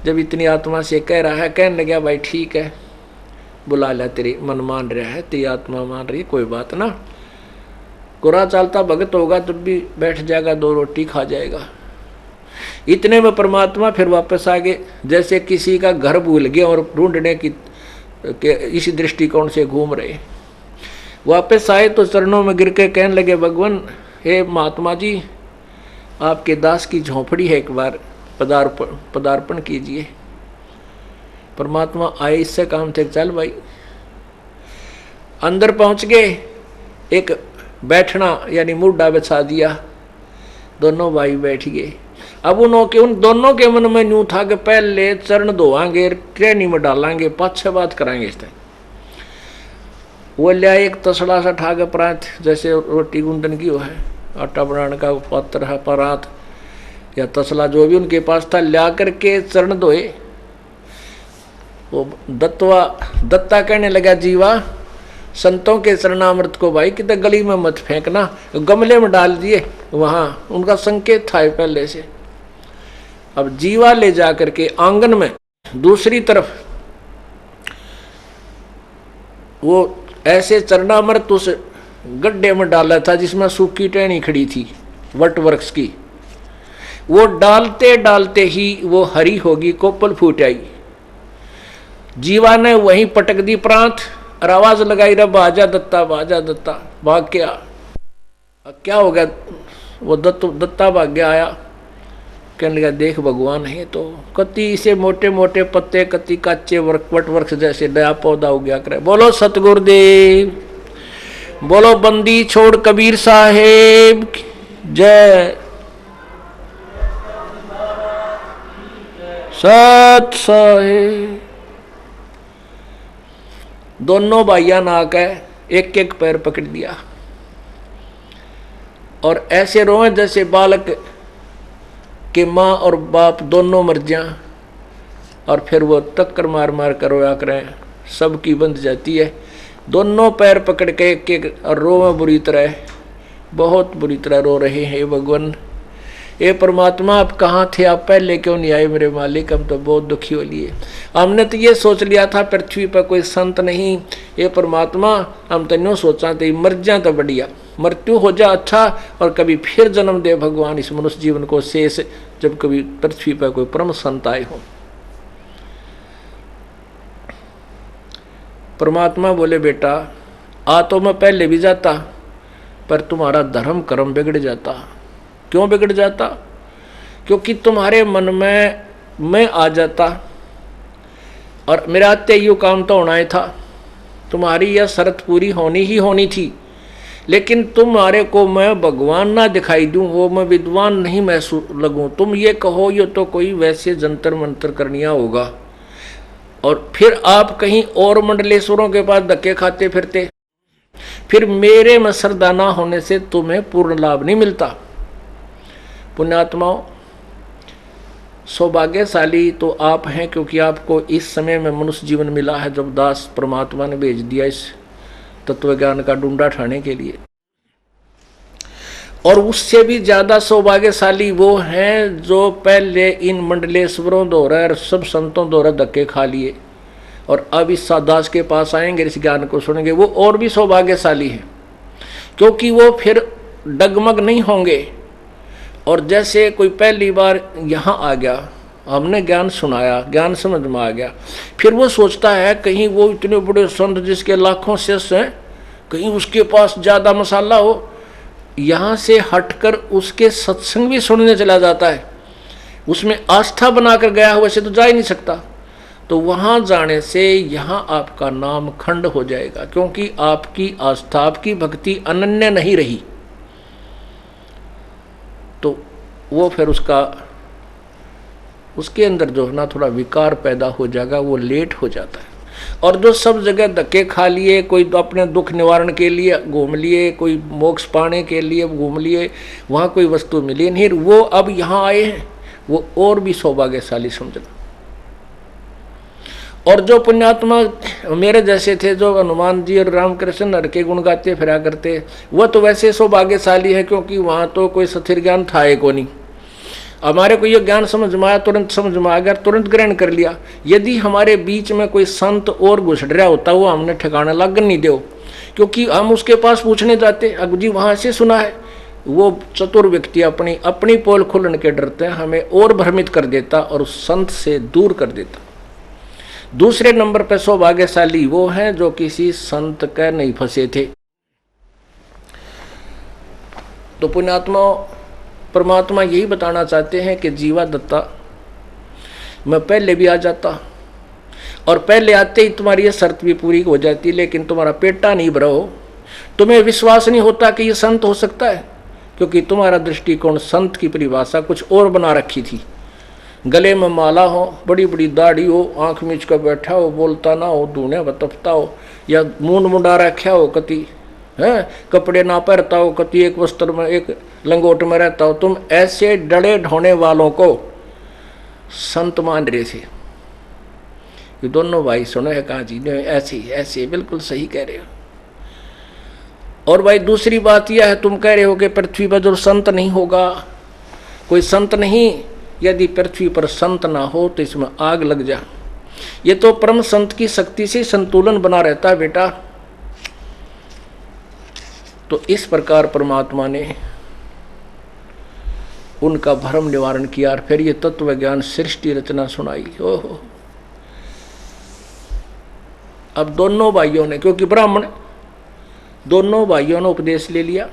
जब इतनी आत्मा से कह रहा है। कहने लगा भाई ठीक है बुला लिया, तेरी मन मान रहा है, तेरी आत्मा मान रही है, कोई बात ना, गोरा चालता भगत होगा तब भी बैठ जाएगा, 2 रोटी खा जाएगा। इतने में परमात्मा फिर वापस आ गए, जैसे किसी का घर भूल गया और ढूंढने की इसी दृष्टिकोण से घूम रहे। वापस आए तो चरणों में गिर के कहने लगे भगवान हे महात्मा जी आपके दास की झोंपड़ी है, एक बार पदार्पण कीजिए। परमात्मा आए, इससे काम थे, चल भाई। अंदर पहुंच गए, एक बैठना यानी मुड्डा बिछा दिया, दोनों भाई बैठ गए। अब उन दोनों के मन में यूं था कि पहले चरण धोवांगे, ट्रेनी में डालांगे, पाछे बात कराएंगे। इस तरह वो लिया एक तसड़ा सा ठाके परात, जैसे रोटी गूंदन की वो है, आटा बनाने का पात्र है, परात या तसला जो भी उनके पास था, लिया करके चरण धोए। वो दत्ता कहने लगा जीवा संतों के चरणामृत को भाई कितने गली में मत फेंकना, गमले में डाल दिए, वहां उनका संकेत था पहले से। अब जीवा ले जा करके आंगन में दूसरी तरफ वो ऐसे चरणामृत उस गड्ढे में डाला था जिसमें सूखी टहनी खड़ी थी वट वृक्ष की। वो डालते डालते ही वो हरी होगी, कोपल फूट आई। जीवा ने वहीं पटक दी प्रांत और आवाज लगाई, रे बाजा दत्ता बाजा दत्ता। भाग के आ, क्या हो गया? वो दत्ता भाग गया, आया, कहने लगा देख भगवान है तो कति से मोटे मोटे पत्ते, कति कच्चे वट वृक्ष जैसे नया पौधा हो गया करे। बोलो सतगुरुदेव, बोलो बंदी छोड़ कबीर साहेब जय। सत साहेब। दोनों भाइया ना आके एक एक पैर पकड़ दिया और ऐसे रोए जैसे बालक के माँ और बाप दोनों मर जाएं। और फिर वो टक्कर मार मार कर रोया करें, सबकी बंध जाती है। दोनों पैर पकड़ के एक एक और रोवे बुरी तरह, बहुत बुरी तरह रो रहे हैं। भगवान ये परमात्मा आप कहाँ थे, आप पहले क्यों नहीं आए मेरे मालिक, हम तो बहुत दुखी हो लिए। हमने तो ये सोच लिया था पृथ्वी पर कोई संत नहीं, ये परमात्मा हम तो न्यों सोचा थे मर जा तो बढ़िया। मृत्यु हो जा अच्छा, और कभी फिर जन्म दे भगवान इस मनुष्य जीवन को शेष, जब कभी पृथ्वी पर कोई परम संत आए हो। परमात्मा बोले बेटा आ तो मैं पहले भी जाता, पर तुम्हारा धर्म कर्म बिगड़ जाता। क्यों बिगड़ जाता? क्योंकि तुम्हारे मन में मैं आ जाता, और मेरा आते ही काम तो होना ही था, तुम्हारी यह शर्त पूरी होनी ही होनी थी। लेकिन तुम्हारे को मैं भगवान ना दिखाई दूं, वो मैं विद्वान नहीं महसूस लगूं, तुम ये कहो ये तो कोई वैसे जंतर मंतर करनिया होगा, और फिर आप कहीं और मंडलेश्वरों के पास धक्के खाते फिरते, फिर मेरे में श्रद्धा ना होने से तुम्हें पूर्ण लाभ नहीं मिलता। पुण्यात्माओं, सौभाग्यशाली तो आप हैं, क्योंकि आपको इस समय में मनुष्य जीवन मिला है जब दास परमात्मा ने भेज दिया इस तत्व ज्ञान का डूंडा ठाने के लिए। और उससे भी ज्यादा सौभाग्यशाली वो हैं जो पहले इन मंडलेश्वरों द्वारा और सब संतों द्वारा धक्के खा लिए और अब इस दास के पास आएंगे, इस ज्ञान को सुनेंगे, वो और भी सौभाग्यशाली है, क्योंकि वो फिर डगमग नहीं होंगे। और जैसे कोई पहली बार यहाँ आ गया, हमने ज्ञान सुनाया, ज्ञान समझ में आ गया, फिर वो सोचता है कहीं वो इतने बड़े संत जिसके लाखों शिष्य हैं, कहीं उसके पास ज़्यादा मसाला हो, यहाँ से हटकर उसके सत्संग भी सुनने चला जाता है, उसमें आस्था बनाकर गया हो, वैसे तो जा ही नहीं सकता। तो वहाँ जाने से यहाँ आपका नाम खंड हो जाएगा, क्योंकि आपकी आस्था, आपकी भक्ति अनन्य नहीं रही। तो वो फिर उसके अंदर जो है ना थोड़ा विकार पैदा हो जाएगा, वो लेट हो जाता है। और जो सब जगह धक्के खा लिए, कोई तो अपने दुख निवारण के लिए घूम लिए, कोई मोक्ष पाने के लिए घूम लिए, वहाँ कोई वस्तु मिली नहीं, वो अब यहाँ आए हैं, वो और भी सौभाग्यशाली समझना। और जो पुण्यात्मा मेरे जैसे थे, जो हनुमान जी और रामकृष्ण हर के गुण गाते फिरा करते, वह तो वैसे सौभाग्यशाली है, क्योंकि वहाँ तो कोई स्थिर ज्ञान था ही को नहीं। हमारे को ये ज्ञान समझ में आया, तुरंत समझ में आ गया, तुरंत ग्रहण कर लिया। यदि हमारे बीच में कोई संत और घुस रहा होता, वो हमने ठिकाना लगन नहीं दो, क्योंकि हम उसके पास पूछने जाते, अब जी वहाँ से सुना है, वो चतुर व्यक्ति अपनी अपनी पोल खुलन के डरते हैं हमें और भ्रमित कर देता और उस संत से दूर कर देता। दूसरे नंबर पर सौभाग्यशाली वो हैं जो किसी संत का नहीं फंसे थे। तो पुण्यात्मा परमात्मा यही बताना चाहते हैं कि जीवा दत्ता, मैं पहले भी आ जाता, और पहले आते ही तुम्हारी ये शर्त भी पूरी हो जाती, लेकिन तुम्हारा पेटा नहीं भरा हो, तुम्हें विश्वास नहीं होता कि ये संत हो सकता है, क्योंकि तुम्हारा दृष्टिकोण संत की परिभाषा कुछ और बना रखी थी। गले में माला हो, बड़ी बड़ी दाढ़ी हो, आंख मीच कर बैठा हो, बोलता ना हो, धूने बतपता हो, या मूंड मुंडा रखा हो, कति है कपड़े ना पहनता हो, कति एक वस्त्र में एक लंगोट में रहता हो, तुम ऐसे डड़े ढोने वालों को संत मान रहे थे। ये दोनों भाई सुनो है कहाँ जी, ऐसे ऐसे बिल्कुल सही कह रहे हो। और भाई दूसरी बात यह है, तुम कह रहे हो कि पृथ्वी पर जो संत नहीं होगा, कोई संत नहीं, यदि पृथ्वी पर संत ना हो तो इसमें आग लग जा। ये तो परम संत की शक्ति से संतुलन बना रहता है बेटा। तो इस प्रकार परमात्मा ने उनका भ्रम निवारण किया और फिर ये तत्व ज्ञान सृष्टि रचना सुनाई। ओहो, अब दोनों भाइयों ने, क्योंकि ब्राह्मण, दोनों भाइयों ने उपदेश ले लिया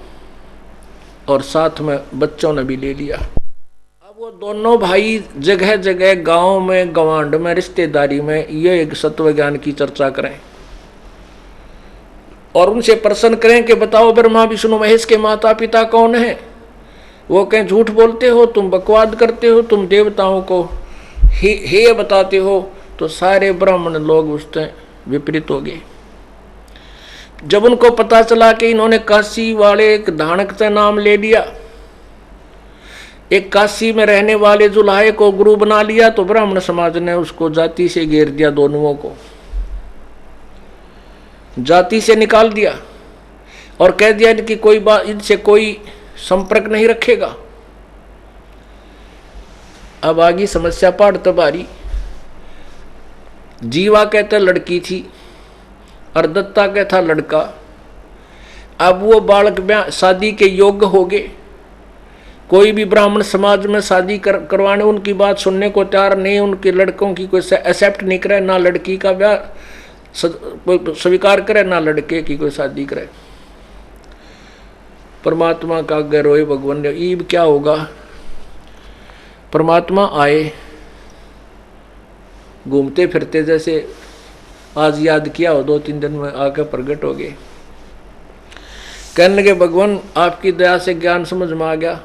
और साथ में बच्चों ने भी ले लिया। अब वो दोनों भाई जगह जगह गांव में, गवांड में, रिश्तेदारी में ये एक सत्व ज्ञान की चर्चा करें और उनसे प्रश्न करें कि बताओ ब्रह्मा विष्णु महेश के माता पिता कौन है। वो कहें झूठ बोलते हो, तुम बकवाद करते हो, तुम देवताओं को हे बताते हो। तो सारे ब्राह्मण लोग उससे विपरीत हो गए। जब उनको पता चला कि इन्होंने काशी वाले एक धानक से नाम ले लिया, एक काशी में रहने वाले जुलाहे को गुरु बना लिया, तो ब्राह्मण समाज ने उसको जाति से घेर दिया, दोनों को जाति से निकाल दिया और कह दिया कि कोई बात, इनसे कोई संपर्क नहीं रखेगा। अब आगे समस्या पाड़ तबारी। जीवा कहता लड़की थी और दत्ता कहता लड़का। अब वो बालक शादी के योग्य हो गए। कोई भी ब्राह्मण समाज में शादी करवाने उनकी बात सुनने को तैयार नहीं, उनके लड़कों की कोई एक्सेप्ट नहीं करे, ना लड़की का ब्याह कोई स्वीकार करे, ना लड़के की कोई शादी करे। परमात्मा का आगे रोए भगवान ने, ईब क्या होगा। परमात्मा आए घूमते फिरते, जैसे आज याद किया हो 2-3 दिन में आकर प्रकट हो गए। कहने लगे भगवान आपकी दया से ज्ञान समझ में आ गया,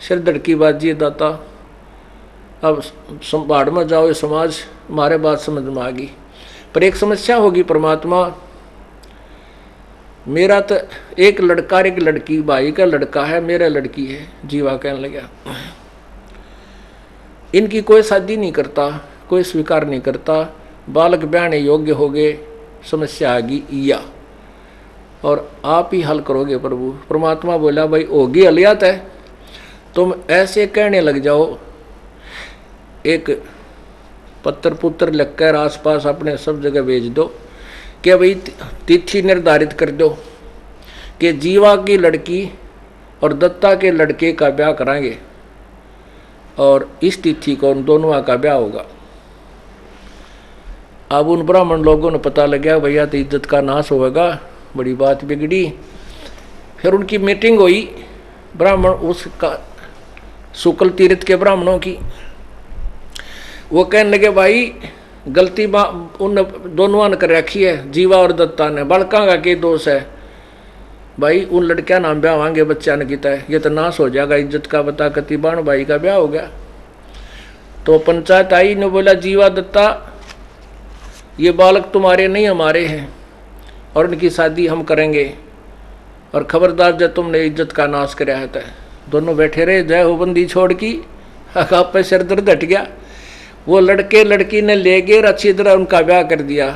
सिर धड़की बाजी दाता, अब भाड़ में जाओ, ये समाज हमारे बात समझ में आ गई। पर एक समस्या होगी परमात्मा, मेरा तो एक लड़का एक लड़की, भाई का लड़का है, मेरा लड़की है। जीवा कहने लगा इनकी कोई शादी नहीं करता, कोई स्वीकार नहीं करता, बालक ब्याहने योग्य हो गए, समस्या आ गई या, और आप ही हल करोगे प्रभु। परमात्मा बोला भाई होगी हलियात है, तुम ऐसे कहने लग जाओ, एक पत्र पुत्र लिखकर आसपास अपने सब जगह भेज दो कि भाई तिथि निर्धारित कर दो कि जीवा की लड़की और दत्ता के लड़के का ब्याह कराएंगे, और इस तिथि को उन दोनों का ब्याह होगा। अब उन ब्राह्मण लोगों ने पता लग गया भैया तो इज्जत का नाश होगा, बड़ी बात बिगड़ी। फिर उनकी मीटिंग हुई ब्राह्मण उसका शुक्ल तीर्थ के ब्राह्मणों की। वो कहने लगे भाई गलती उन दोनों ने कर रखी है, जीवा और दत्ता ने, बड़का का के दोष है भाई, उन लड़कियां नाम ब्याह होंगे, बच्चा ने किता है, ये तो नाश हो जाएगा इज्जत का, बता कति बाण भाई का ब्याह हो गया। तो पंचायत आई ने बोला जीवा दत्ता ये बालक तुम्हारे नहीं हमारे हैं, और इनकी शादी हम करेंगे, और खबरदार जब तुमने इज्जत का नाश कराया है। तो दोनों बैठे रहे, जय हो बंदी छोड़ की, आप पे सिर दर्द हट गया। वो लड़के लड़की ने ले गए और अच्छी तरह उनका ब्याह कर दिया।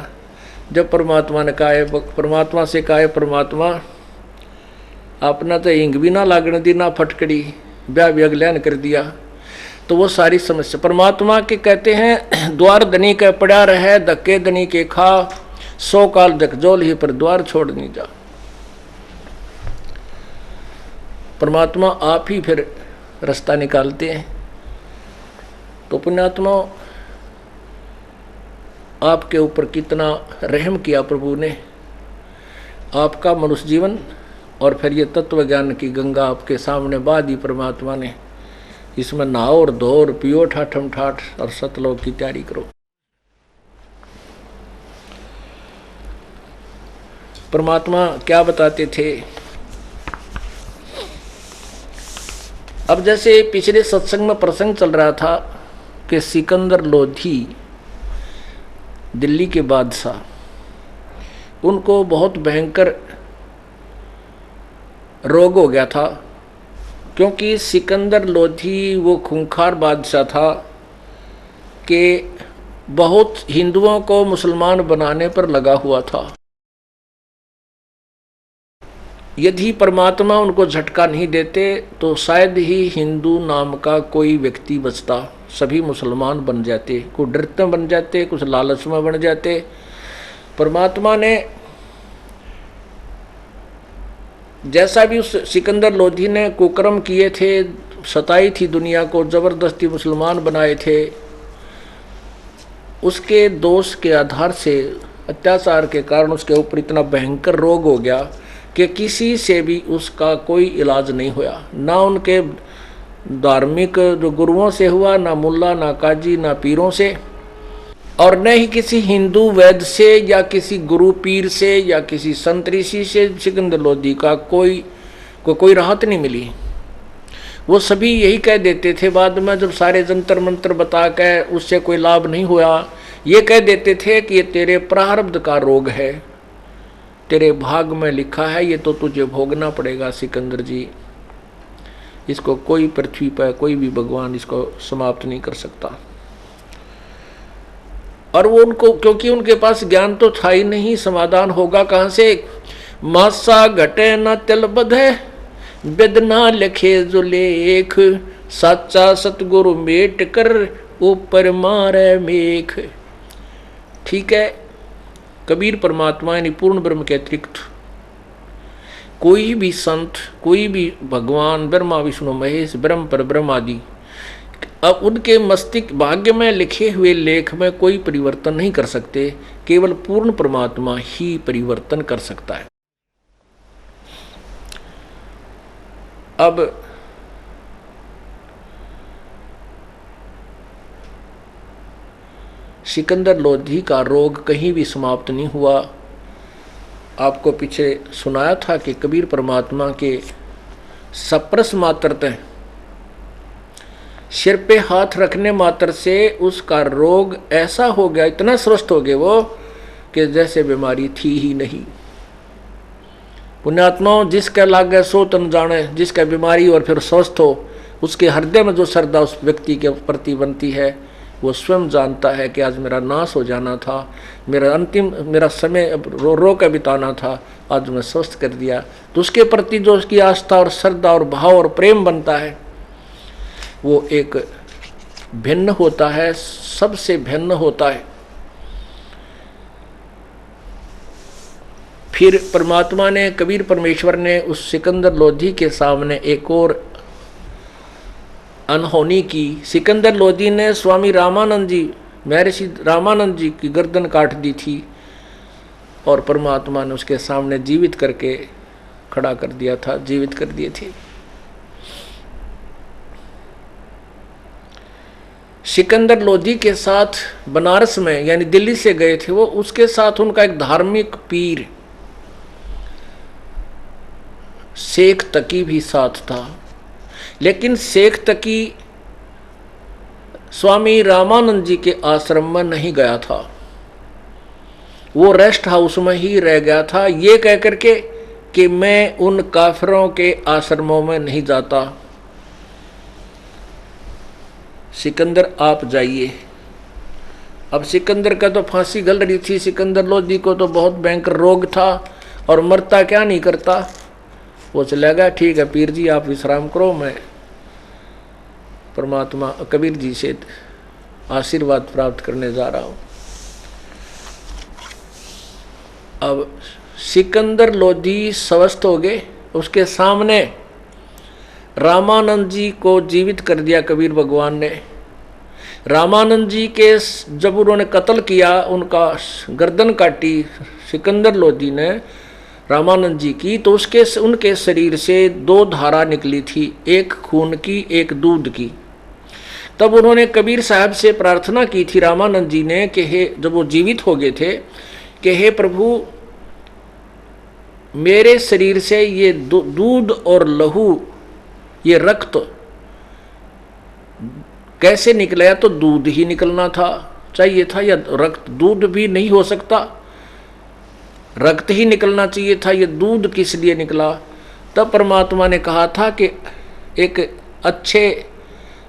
जब परमात्मा ने कहा, परमात्मा से कहा परमात्मा अपना तो हिंग भी ना लागने दी, ना फटकड़ी, ब्याह भी अगल्यान कर दिया। तो वो सारी समस्या परमात्मा के कहते हैं, द्वार धनी के पड़ा रहे, धक्के धनी के खा, 100 काल धकझोल ही पर द्वार छोड़ नहीं जा। परमात्मा आप ही फिर रास्ता निकालते हैं। तो पुण्यात्मा आपके ऊपर कितना रहम किया प्रभु ने, आपका मनुष्य जीवन और फिर ये तत्व ज्ञान की गंगा आपके सामने बहा दी परमात्मा ने। इसमें नहाओ और धो और पियो ठाठम ठाठ और सतलोक की तैयारी करो। परमात्मा क्या बताते थे। अब जैसे पिछले सत्संग में प्रसंग चल रहा था कि सिकंदर लोधी दिल्ली के बादशाह, उनको बहुत भयंकर रोग हो गया था, क्योंकि सिकंदर लोधी वो खूंखार बादशाह था कि बहुत हिंदुओं को मुसलमान बनाने पर लगा हुआ था। यदि परमात्मा उनको झटका नहीं देते तो शायद ही हिंदू नाम का कोई व्यक्ति बचता, सभी मुसलमान बन जाते, कुछ डरते बन जाते, कुछ लालच में बन जाते। परमात्मा ने जैसा भी उस सिकंदर लोधी ने कुकर्म किए थे, सताई थी दुनिया को, जबरदस्ती मुसलमान बनाए थे, उसके दोष के आधार से, अत्याचार के कारण उसके ऊपर इतना भयंकर रोग हो गया कि किसी से भी उसका कोई इलाज नहीं हुआ। ना उनके धार्मिक जो गुरुओं से हुआ, ना मुल्ला, ना काजी, ना पीरों से, और न ही किसी हिंदू वैद्य से या किसी गुरु पीर से या किसी संत ऋषि से सिकंदर लोधी का कोई राहत नहीं मिली। वो सभी यही कह देते थे बाद में, जब सारे जंतर मंत्र बता के उससे कोई लाभ नहीं हुआ, ये कह देते थे कि ये तेरे प्रारब्ध का रोग है, तेरे भाग में लिखा है, ये तो तुझे भोगना पड़ेगा सिकंदर जी, इसको कोई पृथ्वी पर कोई भी भगवान इसको समाप्त नहीं कर सकता। और वो उनको, क्योंकि उनके पास ज्ञान तो था ही नहीं, समाधान होगा कहाँ से। मासा घटे न तिल बधे, वेदना लिखे जो लेख, साचा सतगुरु मेट कर ऊपर मारे मेख। ठीक है, कबीर परमात्मा यानी पूर्ण ब्रह्म के अतिरिक्त कोई भी संत, कोई भी भगवान ब्रह्मा विष्णु महेश ब्रह्म पर ब्रह्म आदि, अब उनके मस्तिष्क भाग्य में लिखे हुए लेख में कोई परिवर्तन नहीं कर सकते, केवल पूर्ण परमात्मा ही परिवर्तन कर सकता है। अब सिकंदर लोधी का रोग कहीं भी समाप्त नहीं हुआ। आपको पीछे सुनाया था कि कबीर परमात्मा के सप्रस मात्र तय सिर पे हाथ रखने मात्र से उसका रोग ऐसा हो गया, इतना स्वस्थ हो गए वो कि जैसे बीमारी थी ही नहीं। पुण्यात्माओं, जिसका लागे सो तन जाने, जिसका बीमारी और फिर स्वस्थ हो, उसके हृदय में जो श्रद्धा उस व्यक्ति के प्रति बनती है, वो स्वयं जानता है कि आज मेरा नाश हो जाना था, मेरा समय रो कर बिताना था, आज मैं स्वस्थ कर दिया। तो उसके प्रति जो उसकी आस्था और श्रद्धा और भाव और प्रेम बनता है, वो एक भिन्न होता है, सबसे भिन्न होता है। फिर परमात्मा ने, कबीर परमेश्वर ने उस सिकंदर लोधी के सामने एक और अनहोनी की। सिकंदर लोधी ने स्वामी रामानंद जी, महर्षि रामानंद जी की गर्दन काट दी थी और परमात्मा ने उसके सामने जीवित करके खड़ा कर दिया था, जीवित कर दिए थे। सिकंदर लोधी के साथ बनारस में, यानी दिल्ली से गए थे वो, उसके साथ उनका एक धार्मिक पीर शेख तकी भी साथ था। लेकिन शेख तकी स्वामी रामानंद जी के आश्रम में नहीं गया था, वो रेस्ट हाउस में ही रह गया था, ये कह करके कि मैं उन काफिरों के आश्रमों में नहीं जाता। सिकंदर आप जाइए। अब सिकंदर का तो फांसी गल रही थी, सिकंदर लोधी को तो बहुत भयंकर रोग था और मरता क्या नहीं करता। वो चला गया, ठीक है पीर जी आप विश्राम करो, मैं परमात्मा कबीर जी से आशीर्वाद प्राप्त करने जा रहा हूं। अब सिकंदर लोधी स्वस्थ हो गए, उसके सामने रामानंद जी को जीवित कर दिया कबीर भगवान ने। रामानंद जी के जब उन्होंने कत्ल किया, उनका गर्दन काटी सिकंदर लोधी ने रामानंद जी की, तो उनके शरीर से दो धारा निकली थी, एक खून की एक दूध की। तब उन्होंने कबीर साहब से प्रार्थना की थी रामानंद जी ने कि हे, जब वो जीवित हो गए थे, कि हे प्रभु मेरे शरीर से ये दूध और लहू, ये रक्त कैसे निकला? या तो दूध ही निकलना था चाहिए था, या रक्त, दूध भी नहीं हो सकता, रक्त ही निकलना चाहिए था, ये दूध किस लिए निकला? तब परमात्मा ने कहा था कि एक अच्छे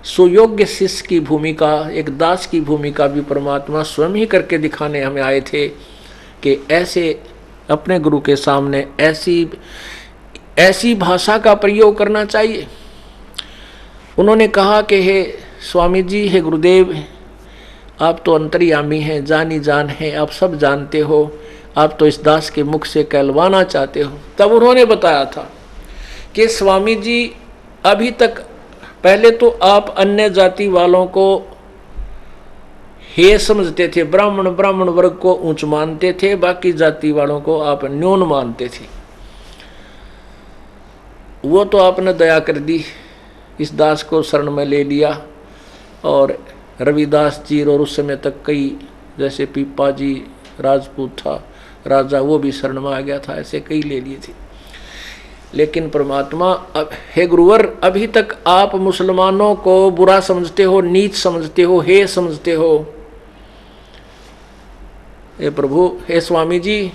सुयोग्य शिष्य की भूमिका, एक दास की भूमिका भी परमात्मा स्वयं ही करके दिखाने हमें आए थे कि ऐसे अपने गुरु के सामने ऐसी भाषा का प्रयोग करना चाहिए। उन्होंने कहा कि हे स्वामी जी, हे गुरुदेव, आप तो अंतर्यामी हैं, जानी जान है, आप सब जानते हो, आप तो इस दास के मुख से कहलवाना चाहते हो। तब उन्होंने बताया था कि स्वामी जी, अभी तक पहले तो आप अन्य जाति वालों को हे समझते थे, ब्राह्मण वर्ग को ऊंच मानते थे, बाकी जाति वालों को आप न्यून मानते थे। वो तो आपने दया कर दी, इस दास को शरण में ले लिया, और रविदास जी और उस समय तक कई, जैसे पीपा जी राजपूत था राजा, वो भी शरण में आ गया था, ऐसे कई ले लिए थे। लेकिन परमात्मा, अब हे गुरुवर, अभी तक आप मुसलमानों को बुरा समझते हो, नीच समझते हो, हे समझते हो। हे प्रभु, हे स्वामी जी,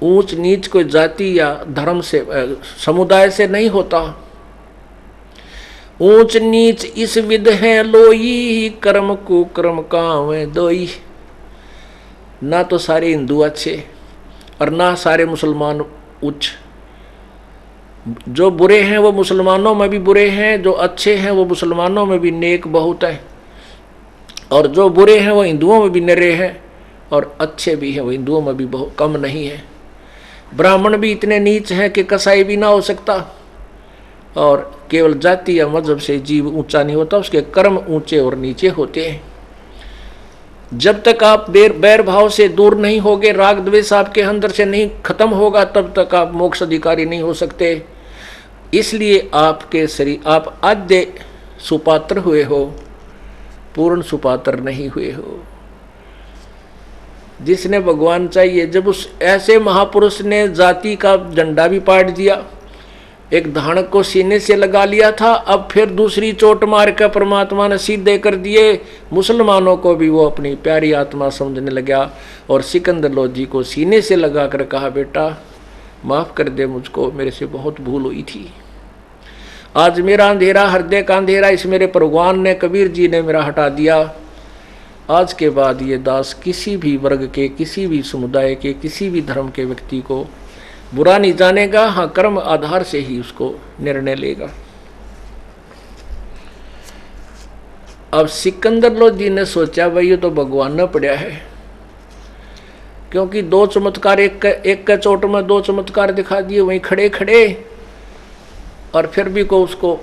ऊंच नीच कोई जाति या धर्म से, समुदाय से नहीं होता। ऊंच नीच इस विध है लोई, कर्म कुकर्म कावे दोई। ना तो सारे हिंदू अच्छे और ना सारे मुसलमान उच्च। जो बुरे हैं वो मुसलमानों में भी बुरे हैं, जो अच्छे हैं वो मुसलमानों में भी नेक बहुत है, और जो बुरे हैं वो हिंदुओं में भी निरे हैं, और अच्छे भी हैं वो हिंदुओं में भी बहुत कम नहीं है। ब्राह्मण भी इतने नीच हैं कि कसाई भी ना हो सकता, और केवल जाति या मजहब से जीव ऊंचा नहीं होता, उसके कर्म ऊंचे और नीचे होते हैं। जब तक आप बैर भाव से दूर नहीं होगे, राग द्वेष आपके अंदर से नहीं खत्म होगा, तब तक आप मोक्ष अधिकारी नहीं हो सकते। इसलिए आपके शरीर, आप आधे सुपात्र हुए हो, पूर्ण सुपात्र नहीं हुए हो। जिसने भगवान चाहिए, जब उस ऐसे महापुरुष ने जाति का झंडा भी पाट दिया, एक धानक को सीने से लगा लिया था, अब फिर दूसरी चोट मार कर परमात्मा ने सीधे कर दिए। मुसलमानों को भी वो अपनी प्यारी आत्मा समझने लगा, और सिकंदर लोधी को सीने से लगा कर कहा, बेटा माफ़ कर दे मुझको, मेरे से बहुत भूल हुई थी। आज मेरा अंधेरा, हृदय का अंधेरा इस मेरे भगवान ने, कबीर जी ने मेरा हटा दिया। आज के बाद ये दास किसी भी वर्ग के, किसी भी समुदाय के, किसी भी धर्म के व्यक्ति को बुरा नहीं जानेगा। हाँ, कर्म आधार से ही उसको निर्णय लेगा। अब सिकंदर लोधी ने सोचा, भाई ये तो भगवान ने पड़ा है, क्योंकि दो चमत्कार, एक का चोट में दो चमत्कार दिखा दिए वहीं खड़े खड़े, और फिर भी को उसको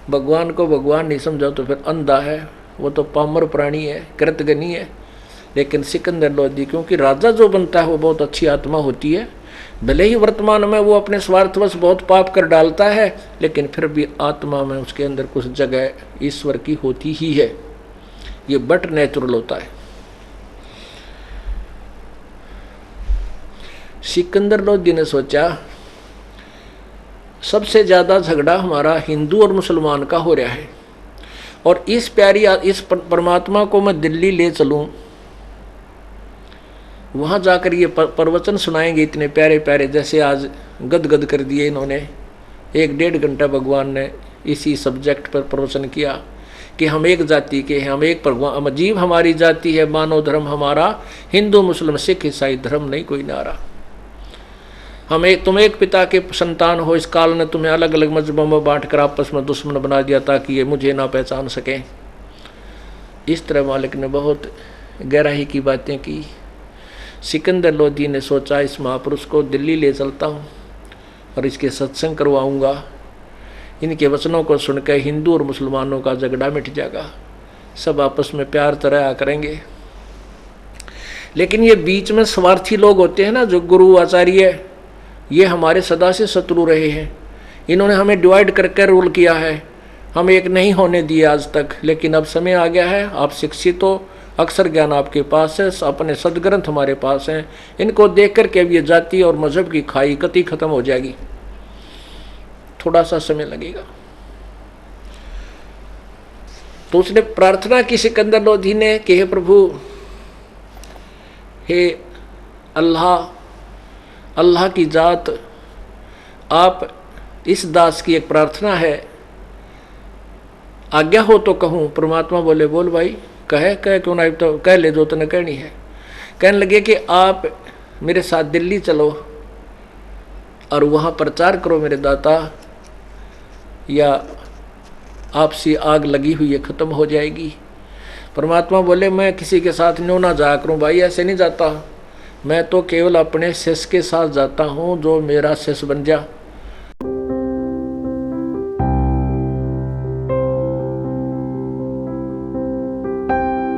भगवान को भगवान नहीं समझा तो फिर अंधा है, वो तो पामर प्राणी है, कृतघ्नी है। लेकिन सिकंदर लोधी, क्योंकि राजा जो बनता है वो बहुत अच्छी आत्मा होती है, भले ही वर्तमान में वो अपने स्वार्थवश बहुत पाप कर डालता है, लेकिन फिर भी आत्मा में उसके अंदर कुछ जगह ईश्वर की होती ही है। ये बट नेचुरल होता है। सिकंदर लोधी ने सोचा, सबसे ज़्यादा झगड़ा हमारा हिंदू और मुसलमान का हो रहा है, और इस परमात्मा को मैं दिल्ली ले चलूं, वहाँ जाकर ये प्रवचन सुनाएंगे इतने प्यारे प्यारे, जैसे आज गदगद कर दिए इन्होंने। 1-1.5 घंटा भगवान ने इसी सब्जेक्ट पर प्रवचन किया कि हम एक जाति के हैं, हम एक भगवान, जीव हमारी जाति है, मानव धर्म हमारा, हिंदू मुस्लिम सिख ईसाई धर्म नहीं कोई नारा। तुम एक पिता के संतान हो, इस काल ने तुम्हें अलग अलग मजहबों में बांट कर आपस में दुश्मन बना दिया ताकि ये मुझे ना पहचान सकें। इस तरह मालिक ने बहुत गहराई की बातें की। सिकंदर लोधी ने सोचा, इस महापुरुष को दिल्ली ले चलता हूँ और इसके सत्संग करवाऊँगा, इनके वचनों को सुनकर हिंदू और मुसलमानों का झगड़ा मिट जाएगा, सब आपस में प्यार तरह करेंगे। लेकिन ये बीच में स्वार्थी लोग होते हैं ना, जो गुरु आचार्य, ये हमारे सदा से शत्रु रहे हैं। इन्होंने हमें डिवाइड करके रूल किया है, हम एक नहीं होने दिए आज तक। लेकिन अब समय आ गया है, आप शिक्षित हो, अक्षर ज्ञान आपके पास है, अपने सदग्रंथ हमारे पास हैं, इनको देख कर के अब ये जाति और मजहब की खाई कति खत्म हो जाएगी। थोड़ा सा समय लगेगा। तो उसने प्रार्थना की सिकंदर लोधी ने कि हे प्रभु, हे अल्लाह, अल्लाह की जात, आप इस दास की एक प्रार्थना है, आज्ञा हो तो कहूँ। परमात्मा बोले, बोल भाई, कह क्यों ना, तो कह ले जो तूने कहनी है। कहने लगे कि आप मेरे साथ दिल्ली चलो और वहाँ प्रचार करो मेरे दाता, या आपसी आग लगी हुई है ख़त्म हो जाएगी। परमात्मा बोले, मैं किसी के साथ न्यों ना जाया करूँ भाई, ऐसे नहीं जाता, मैं तो केवल अपने शिष्य के साथ जाता हूँ, जो मेरा शिष्य बन जा।